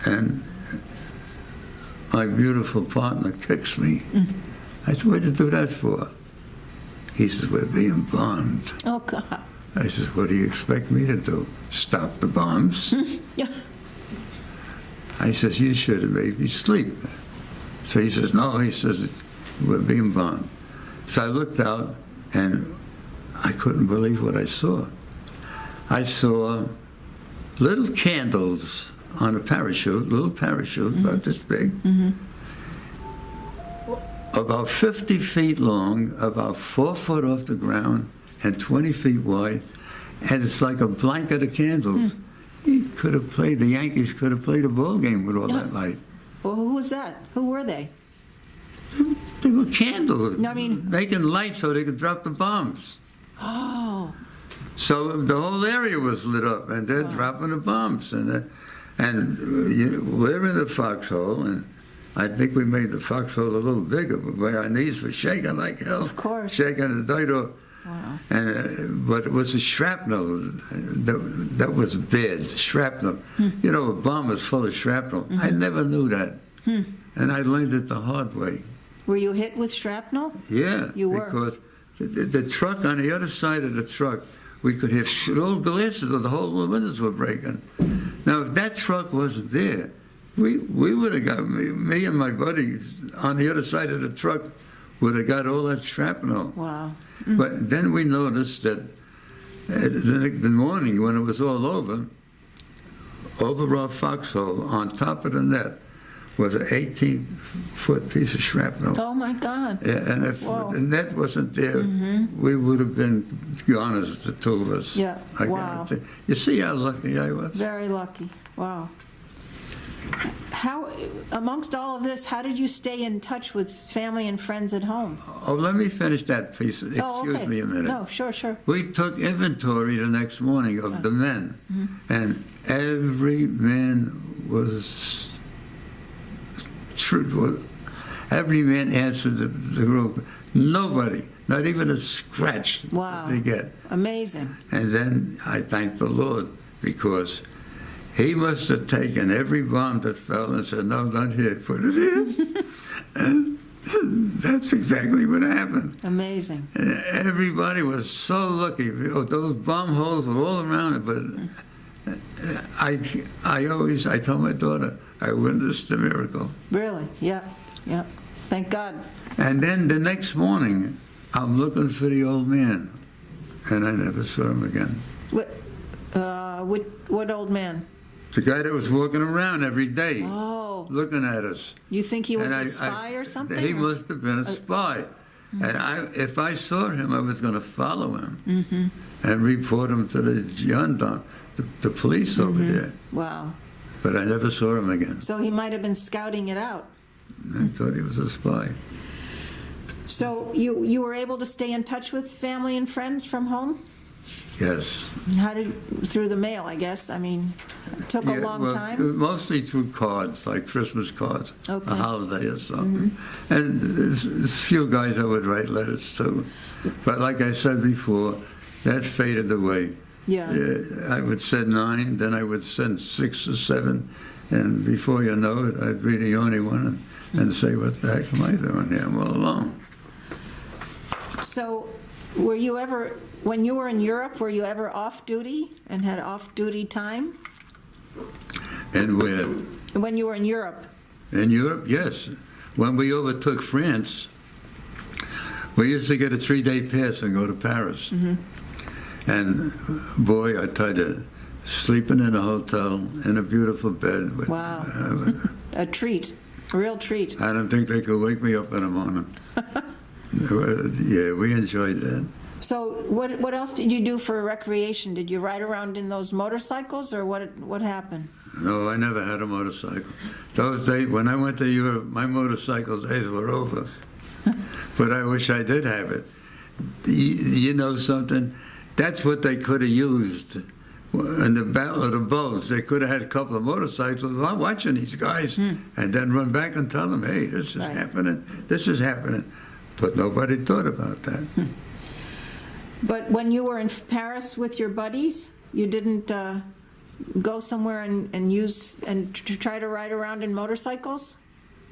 and my beautiful partner kicks me. I said, "What'd you do that for?" He says, "We're being bombed." Oh, God. I says, "What do you expect me to do? Stop the bombs?" Yeah. I says, "You should have made me sleep." So he says, "No," he says, "We're being bombed." So I looked out, and I couldn't believe what I saw. I saw little candles on a parachute, little parachute, about this big, about 50 feet long, about 4 foot off the ground, and 20 feet wide, and it's like a blanket of candles. The Yankees could have played a ball game with all that light. Well, who was that? Who were they? They were candles, No, I mean- making light so they could drop the bombs. Oh, So the whole area was lit up, and they're dropping the bombs, we're in the foxhole, and I think we made the foxhole a little bigger, but our knees were shaking like hell. Of course. Shaking the dirt off. wow. But it was the shrapnel that was bad, shrapnel. You know, a bomb is full of shrapnel. I never knew that. And I learned it the hard way. Were you hit with shrapnel? Yeah, You were. because the truck, on the other side of the truck, we could hear little glasses of the whole windows were breaking. Now, if that truck wasn't there, we would have got, me and my buddy on the other side of the truck would have got all that shrapnel. Wow. But then we noticed that the morning when it was all over our foxhole, on top of the net, was an 18-foot piece of shrapnel. Oh, my God. Yeah, and if Whoa. the net wasn't there, we would have been gone as the two of us. Yeah, I wow. guarantee. You see how lucky I was? Very lucky. Wow. How, amongst all of this, how did you stay in touch with family and friends at home? Oh, let me finish that piece. Oh, okay. Excuse me a minute. No, sure. We took inventory the next morning of the men, and every man was true. Every man answered the group. Nobody, not even a scratch, Wow. did they get. Amazing. And then I thanked the Lord, because he must have taken every bomb that fell and said, no, not here, put it in. And that's exactly what happened. Amazing. Everybody was so lucky. Those bomb holes were all around it, but I told my daughter, I witnessed the miracle. Really? Yeah. Thank God. And then the next morning, I'm looking for the old man, and I never saw him again. What old man? The guy that was walking around every day, Oh, looking at us. you think he was And a spy or something? He or- must have been a spy. And if I saw him, I was going to follow him and report him to the gendarme, the police over there. Wow. But I never saw him again. So he might have been scouting it out. I thought he was a spy. So you were able to stay in touch with family and friends from home? Yes. Through the mail, I guess. I mean, it took a long time. Mostly through cards, like Christmas cards, Okay. a holiday or something. And there's a few guys I would write letters to. But like I said before, that faded away. Yeah. I would send 9, then I would send 6 or 7, and before you know it, I'd be the only one and say, what the heck am I doing here? I'm all alone. So were you ever, when you were in Europe, were you ever off-duty and had off-duty time? And where? When you were in Europe? In Europe, yes. When we overtook France, we used to get a 3-day pass and go to Paris. And boy, I tell you, sleeping in a hotel in a beautiful bed. With, Wow. A treat, a real treat. I don't think they could wake me up in the morning. Yeah, we enjoyed that. So what else did you do for recreation? Did you ride around in those motorcycles, or what happened? No, I never had a motorcycle. Those days, when I went to Europe, my motorcycle days were over. But I wish I did have it. You know something? That's what they could have used in the Battle of the Bulge. They could have had a couple of motorcycles. I'm watching these guys, and then run back and tell them, hey, this is happening, this is happening. But nobody thought about that. But when you were in Paris with your buddies, you didn't go somewhere and use and try to ride around in motorcycles?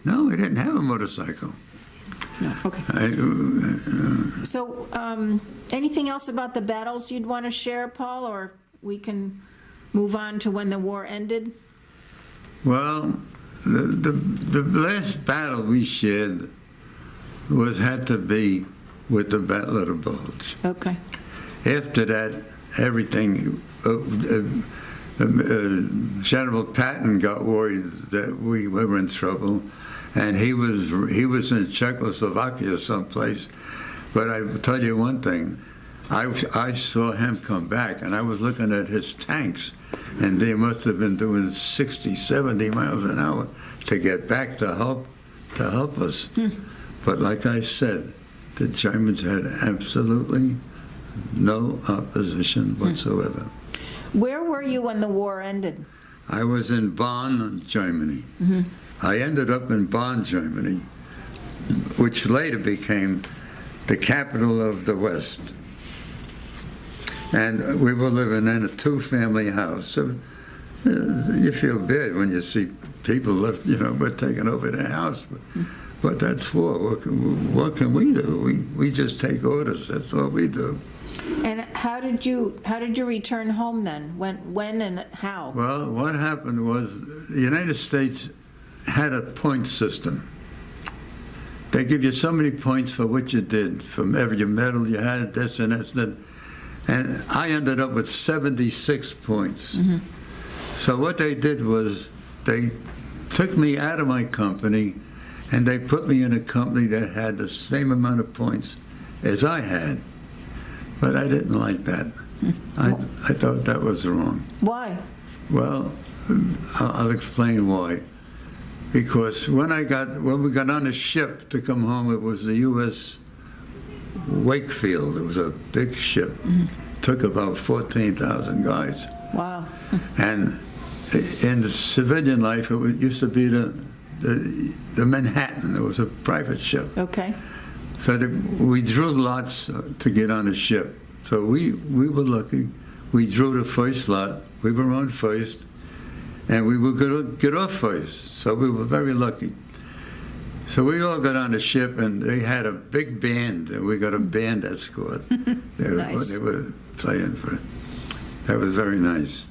No, we didn't have a motorcycle. No. Okay. So, anything else about the battles you'd want to share, Paul, or we can move on to when the war ended? Well, the last battle we shared had to be with the Battle of the Bulge. Okay. After that, everything, General Patton got worried that we were in trouble, and he was in Czechoslovakia someplace. But I will tell you one thing, I saw him come back, and I was looking at his tanks, and they must have been doing 60, 70 miles an hour to get back to help us. But like I said, the Germans had absolutely no opposition whatsoever. Where were you when the war ended? I was in Bonn, Germany. I ended up in Bonn, Germany, which later became the capital of the West. And we were living in a two-family house. So you feel bad when you see people left, we're taking over their house. But that's war. What can we do? We just take orders. That's all we do. And how did you return home then? When and how? Well, what happened was the United States had a point system. They give you so many points for what you did, from every medal you had, this and that. And I ended up with 76 points. So what they did was they took me out of my company and they put me in a company that had the same amount of points as I had. But I didn't like that. I thought that was wrong. Why? Well, I'll explain why. Because when we got on a ship to come home, it was the U.S. Wakefield. It was a big ship. Took about 14,000 guys. Wow. And in the civilian life, it used to be the Manhattan. It was a private ship. Okay. So we drew lots to get on the ship. So we were lucky. We drew the first lot. We were on first. And we were going to get off first. So we were very lucky. So we all got on the ship, and they had a big band, and we got a band escort. Nice. They were playing for it. That was very nice.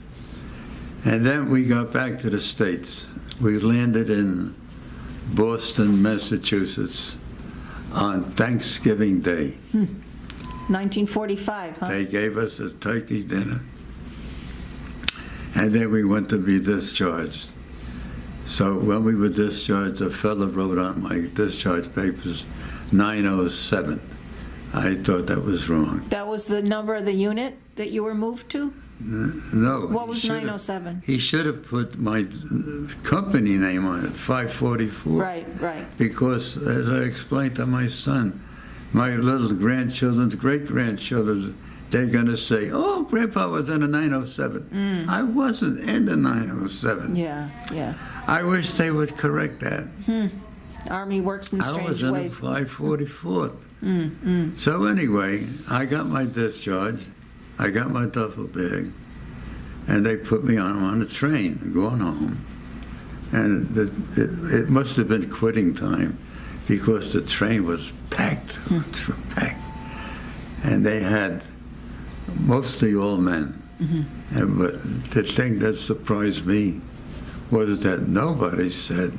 And then we got back to the States. We landed in Boston, Massachusetts on Thanksgiving Day. 1945, huh? They gave us a turkey dinner. And then we went to be discharged. So when we were discharged, a fellow wrote on my discharge papers 907. I thought that was wrong. That was the number of the unit that you were moved to? No. What was 907? He should have put my company name on it, 544. Right. Because, as I explained to my son, my little grandchildren's great-grandchildren, they're going to say, oh, Grandpa was in a 907. I wasn't in the 907. Yeah. I wish they would correct that. Army works in strange ways. I was in a 544. So anyway, I got my discharge. I got my duffel bag, and they put me on a train going home. And it must have been quitting time because the train was packed. And they had mostly all men. But the thing that surprised me was that nobody said,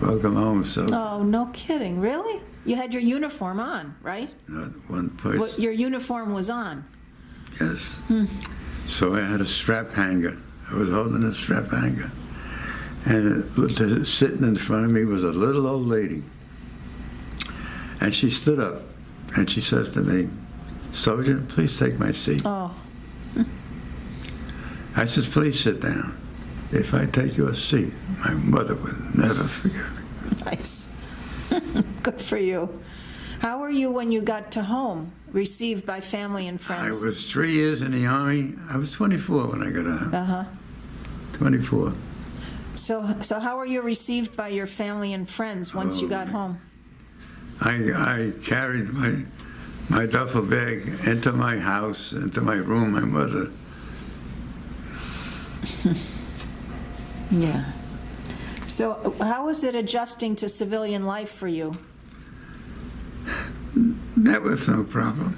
welcome home, son. Oh, no kidding. Really? You had your uniform on, right? Not one person. Your uniform was on? Yes. So I had a strap hanger. I was holding a strap hanger. And sitting in front of me was a little old lady. And she stood up and she says to me, Sergeant, please take my seat. Oh. I says, please sit down. If I take your seat, my mother would never forgive me. Nice. Good for you. How were you when you got to home, received by family and friends? I was 3 years in the Army. I was 24 when I got out. 24. So how were you received by your family and friends once you got home? I carried my duffel bag into my house, into my room, my mother. Yeah. So how was it adjusting to civilian life for you? That was no problem.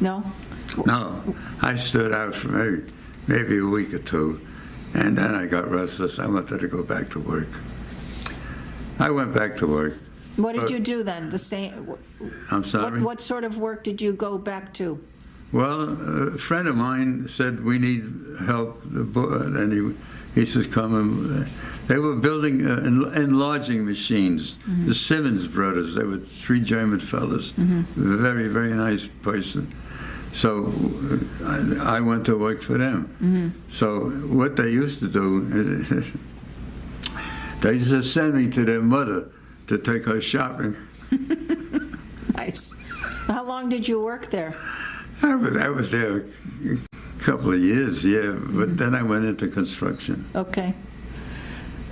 No? No. I stood out for maybe a week or two, and then I got restless. I wanted to go back to work. I went back to work. What did you do then? The same? I'm sorry? What sort of work did you go back to? Well, a friend of mine said we need help, and he says, come and they were building enlarging machines. The Simmons brothers, they were three German fellas, very, very nice person. So I went to work for them. So what they used to do, they used to send me to their mother to take her shopping. Nice. How long did you work there? I was there a couple of years, yeah, but then I went into construction. Okay.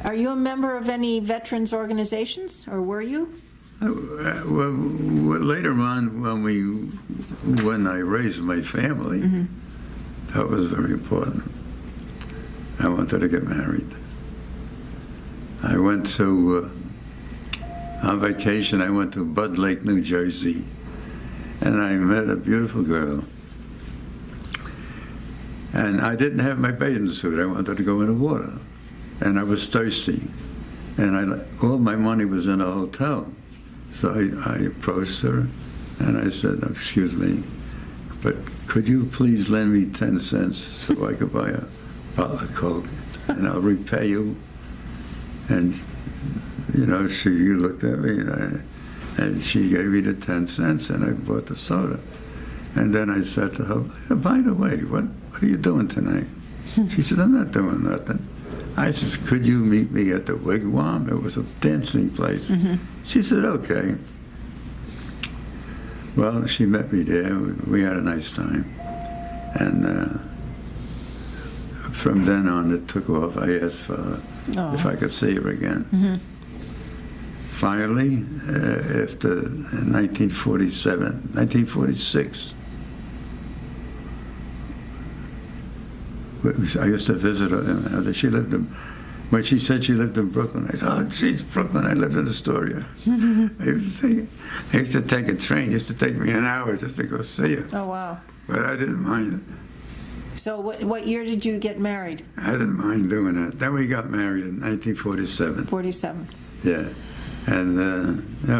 Are you a member of any veterans organizations, or were you? Well, later on, when I raised my family, that was very important. I wanted to get married. I went to, on vacation, I went to Bud Lake, New Jersey, and I met a beautiful girl. And I didn't have my bathing suit. I wanted to go in the water. And I was thirsty. And all my money was in a hotel. So I approached her, and I said, excuse me, but could you please lend me 10 cents so I could buy a bottle of Coke, and I'll repay you? And, you know, she looked at me, and she gave me the 10 cents, and I bought the soda. And then I said to her, by the way, what are you doing tonight? She said, I'm not doing nothing. I said, could you meet me at the Wigwam? It was a dancing place. She said, okay. Well, she met me there. We had a nice time. And from then on, it took off. I asked for her if I could see her again. Finally, after 1946, I used to visit her. She lived in, when she said she lived in Brooklyn, I said, oh, geez, Brooklyn, I lived in Astoria. I used to take a train. It used to take me an hour just to go see her. Oh, wow. But I didn't mind it. So what year did you get married? I didn't mind doing that. Then we got married in 1947. 47. Yeah. And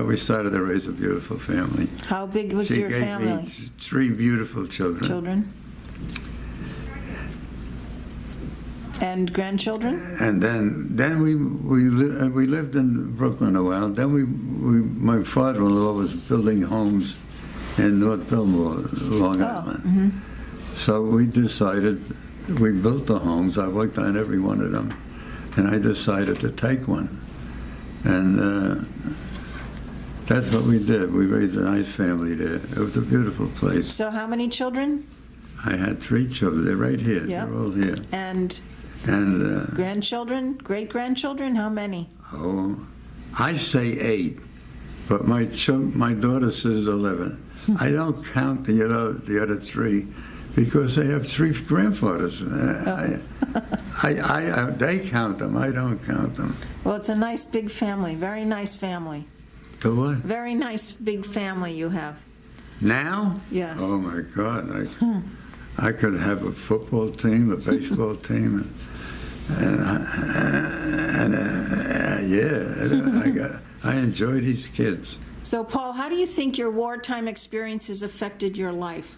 we started to raise a beautiful family. How big was your family? She gave me 3 beautiful children. Children? And grandchildren? And then we lived in Brooklyn a while. Then my father-in-law was building homes in North Billmore, Long Island. So we decided, we built the homes. I worked on every one of them, and I decided to take one. And that's what we did. We raised a nice family there. It was a beautiful place. So how many children? I had 3 children. They're right here. Yep. They're all here. And grandchildren, great-grandchildren, how many? Oh, I say 8, but my daughter says 11. I don't count the other 3 because they have 3 grandfathers. They count them. I don't count them. Well, it's a nice big family, very nice family. The what? Very nice big family you have. Now? Yes. Oh my God! I could have a football team, a baseball team, I enjoy these kids. So, Paul, how do you think your wartime experiences affected your life?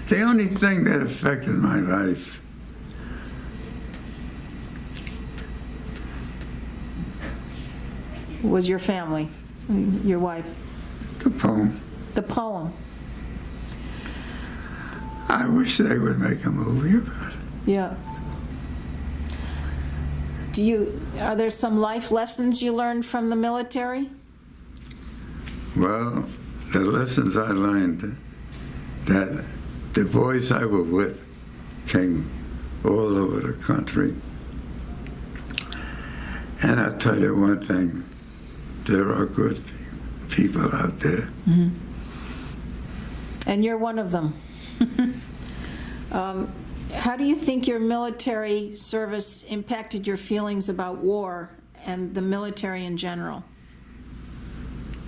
The only thing that affected my life was your family, your wife. The poem. The poem. I wish they would make a movie about it. Yeah. Are there some life lessons you learned from the military? Well, the lessons I learned, that the boys I was with came all over the country. And I'll tell you one thing, there are good people out there. And you're one of them. How do you think your military service impacted your feelings about war and the military in general?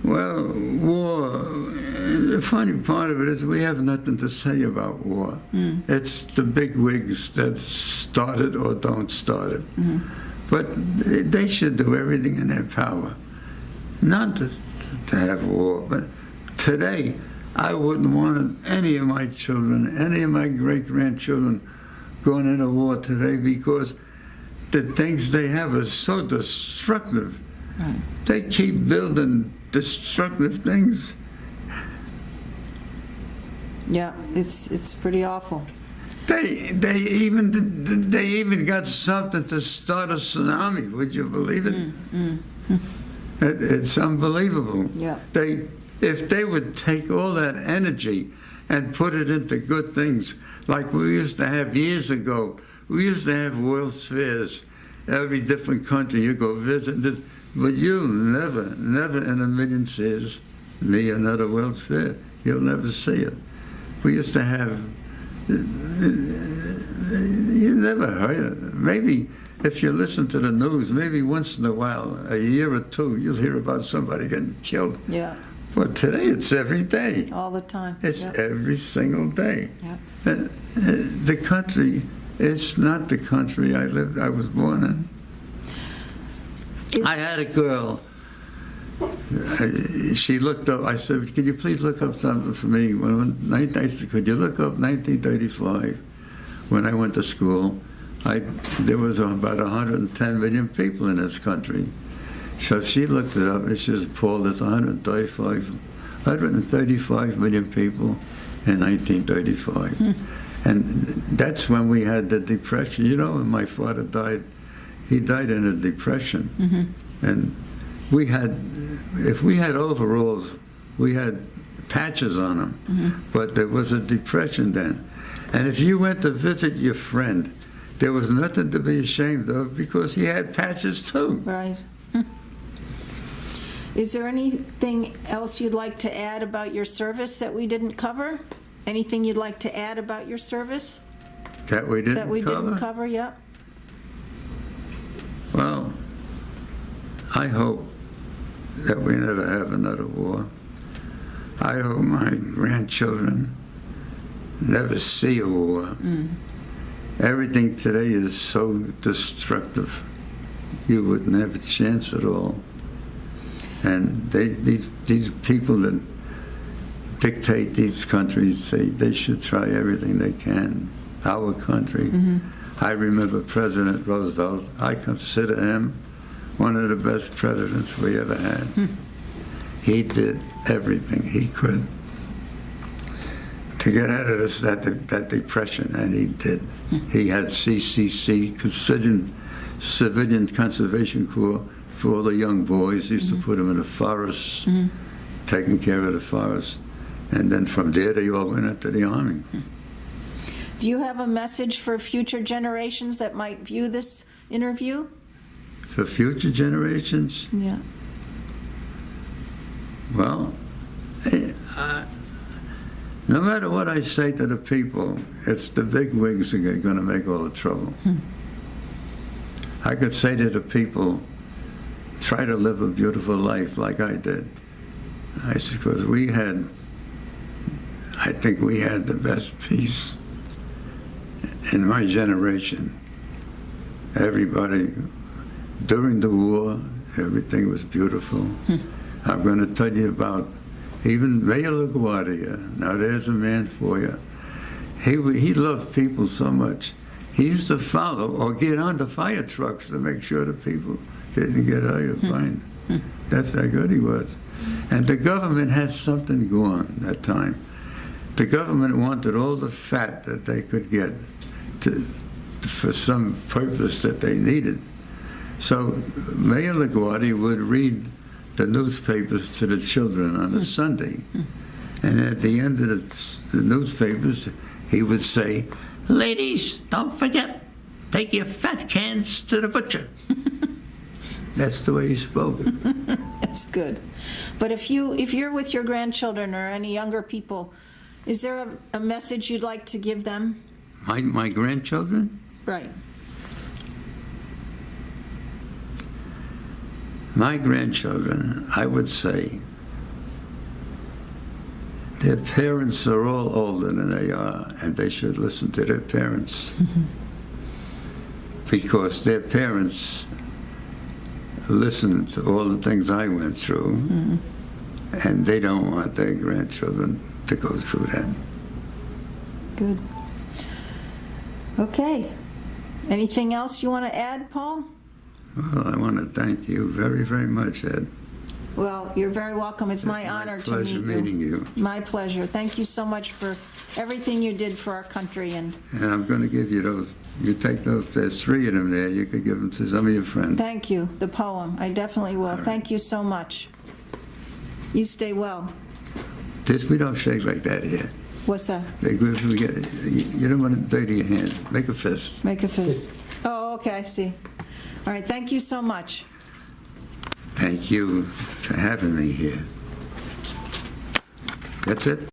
Well, war, the funny part of it is we have nothing to say about war. It's the big wigs that start it or don't start it. But they should do everything in their power not to have war. But today, I wouldn't want any of my children, any of my great-grandchildren going into war today, because the things they have are so destructive. Right. They keep building destructive things. Yeah, it's pretty awful. They even got something to start a tsunami. Would you believe it? It's unbelievable. Yeah. If they would take all that energy and put it into good things, like we used to have years ago. We used to have World Fairs. Every different country you go visit this, but you'll never in a million years see another World Fair. You'll never see it. We used to have. You never heard it. Maybe if you listen to the news, maybe once in a while, a year or two, you'll hear about somebody getting killed. Yeah. But today it's every day. All the time. It's every single day. Yeah. The country, it's not the country I was born in. I had a girl. She looked up. I said, "Could you please look up something for me?" I said, "Could you look up 1935?" When I went to school, there was about 110 million people in this country. So she looked it up, and she was appalled. There's 135 million people in 1935. And that's when we had the Depression. You know, when my father died, he died in a depression. And if we had overalls, we had patches on them. But there was a depression then. And if you went to visit your friend, there was nothing to be ashamed of, because he had patches too. Right. Is there anything else you'd like to add about your service that we didn't cover? Anything you'd like to add about your service? That we didn't cover? Didn't cover, yeah. Well, I hope that we never have another war. I hope my grandchildren never see a war. Everything today is so destructive. You wouldn't have a chance at all. And these people that dictate these countries, they should try everything they can. Our country. I remember President Roosevelt. I consider him one of the best presidents we ever had. He did everything he could to get out of that depression, and he did. He had CCC, Civilian Conservation Corps, for all the young boys. He used to put them in the forests, taking care of the forests. And then from there, they all went into the Army. Do you have a message for future generations that might view this interview? For future generations? Yeah. Well, no matter what I say to the people, it's the big wigs that are going to make all the trouble. I could say to the people, try to live a beautiful life like I did. I said, because I think we had the best peace in my generation. Everybody, during the war, everything was beautiful. I'm going to tell you about even Mayor LaGuardia. Now there's a man for you. He loved people so much. He used to follow or get on the fire trucks to make sure the people didn't get out of bind. That's how good he was. And the government had something going that time. The government wanted all the fat that they could get for some purpose that they needed. So Mayor LaGuardia would read the newspapers to the children on a Sunday. And at the end of the newspapers, he would say, "Ladies, don't forget, take your fat cans to the butcher." That's the way he spoke. That's good. But if you're with your grandchildren or any younger people, is there a message you'd like to give them? My grandchildren? Right. My grandchildren, I would say, their parents are all older than they are, and they should listen to their parents. Because their parents listened to all the things I went through, and they don't want their grandchildren to go through that. Good. Okay. Anything else you want to add, Paul? Well, I want to thank you very, very much, Ed. Well, you're very welcome. It's my honor to meet you. Pleasure meeting you. My pleasure. Thank you so much for everything you did for our country. And I'm going to give you those. You take those. There's 3 of them there. You could give them to some of your friends. thank you. The poem. I definitely will. Right. Thank you so much. You stay well. We don't shake like that here. What's that? You don't want to dirty your hands. Make a fist. Make a fist. Oh, okay. I see. All right. Thank you so much. Thank you for having me here. That's it.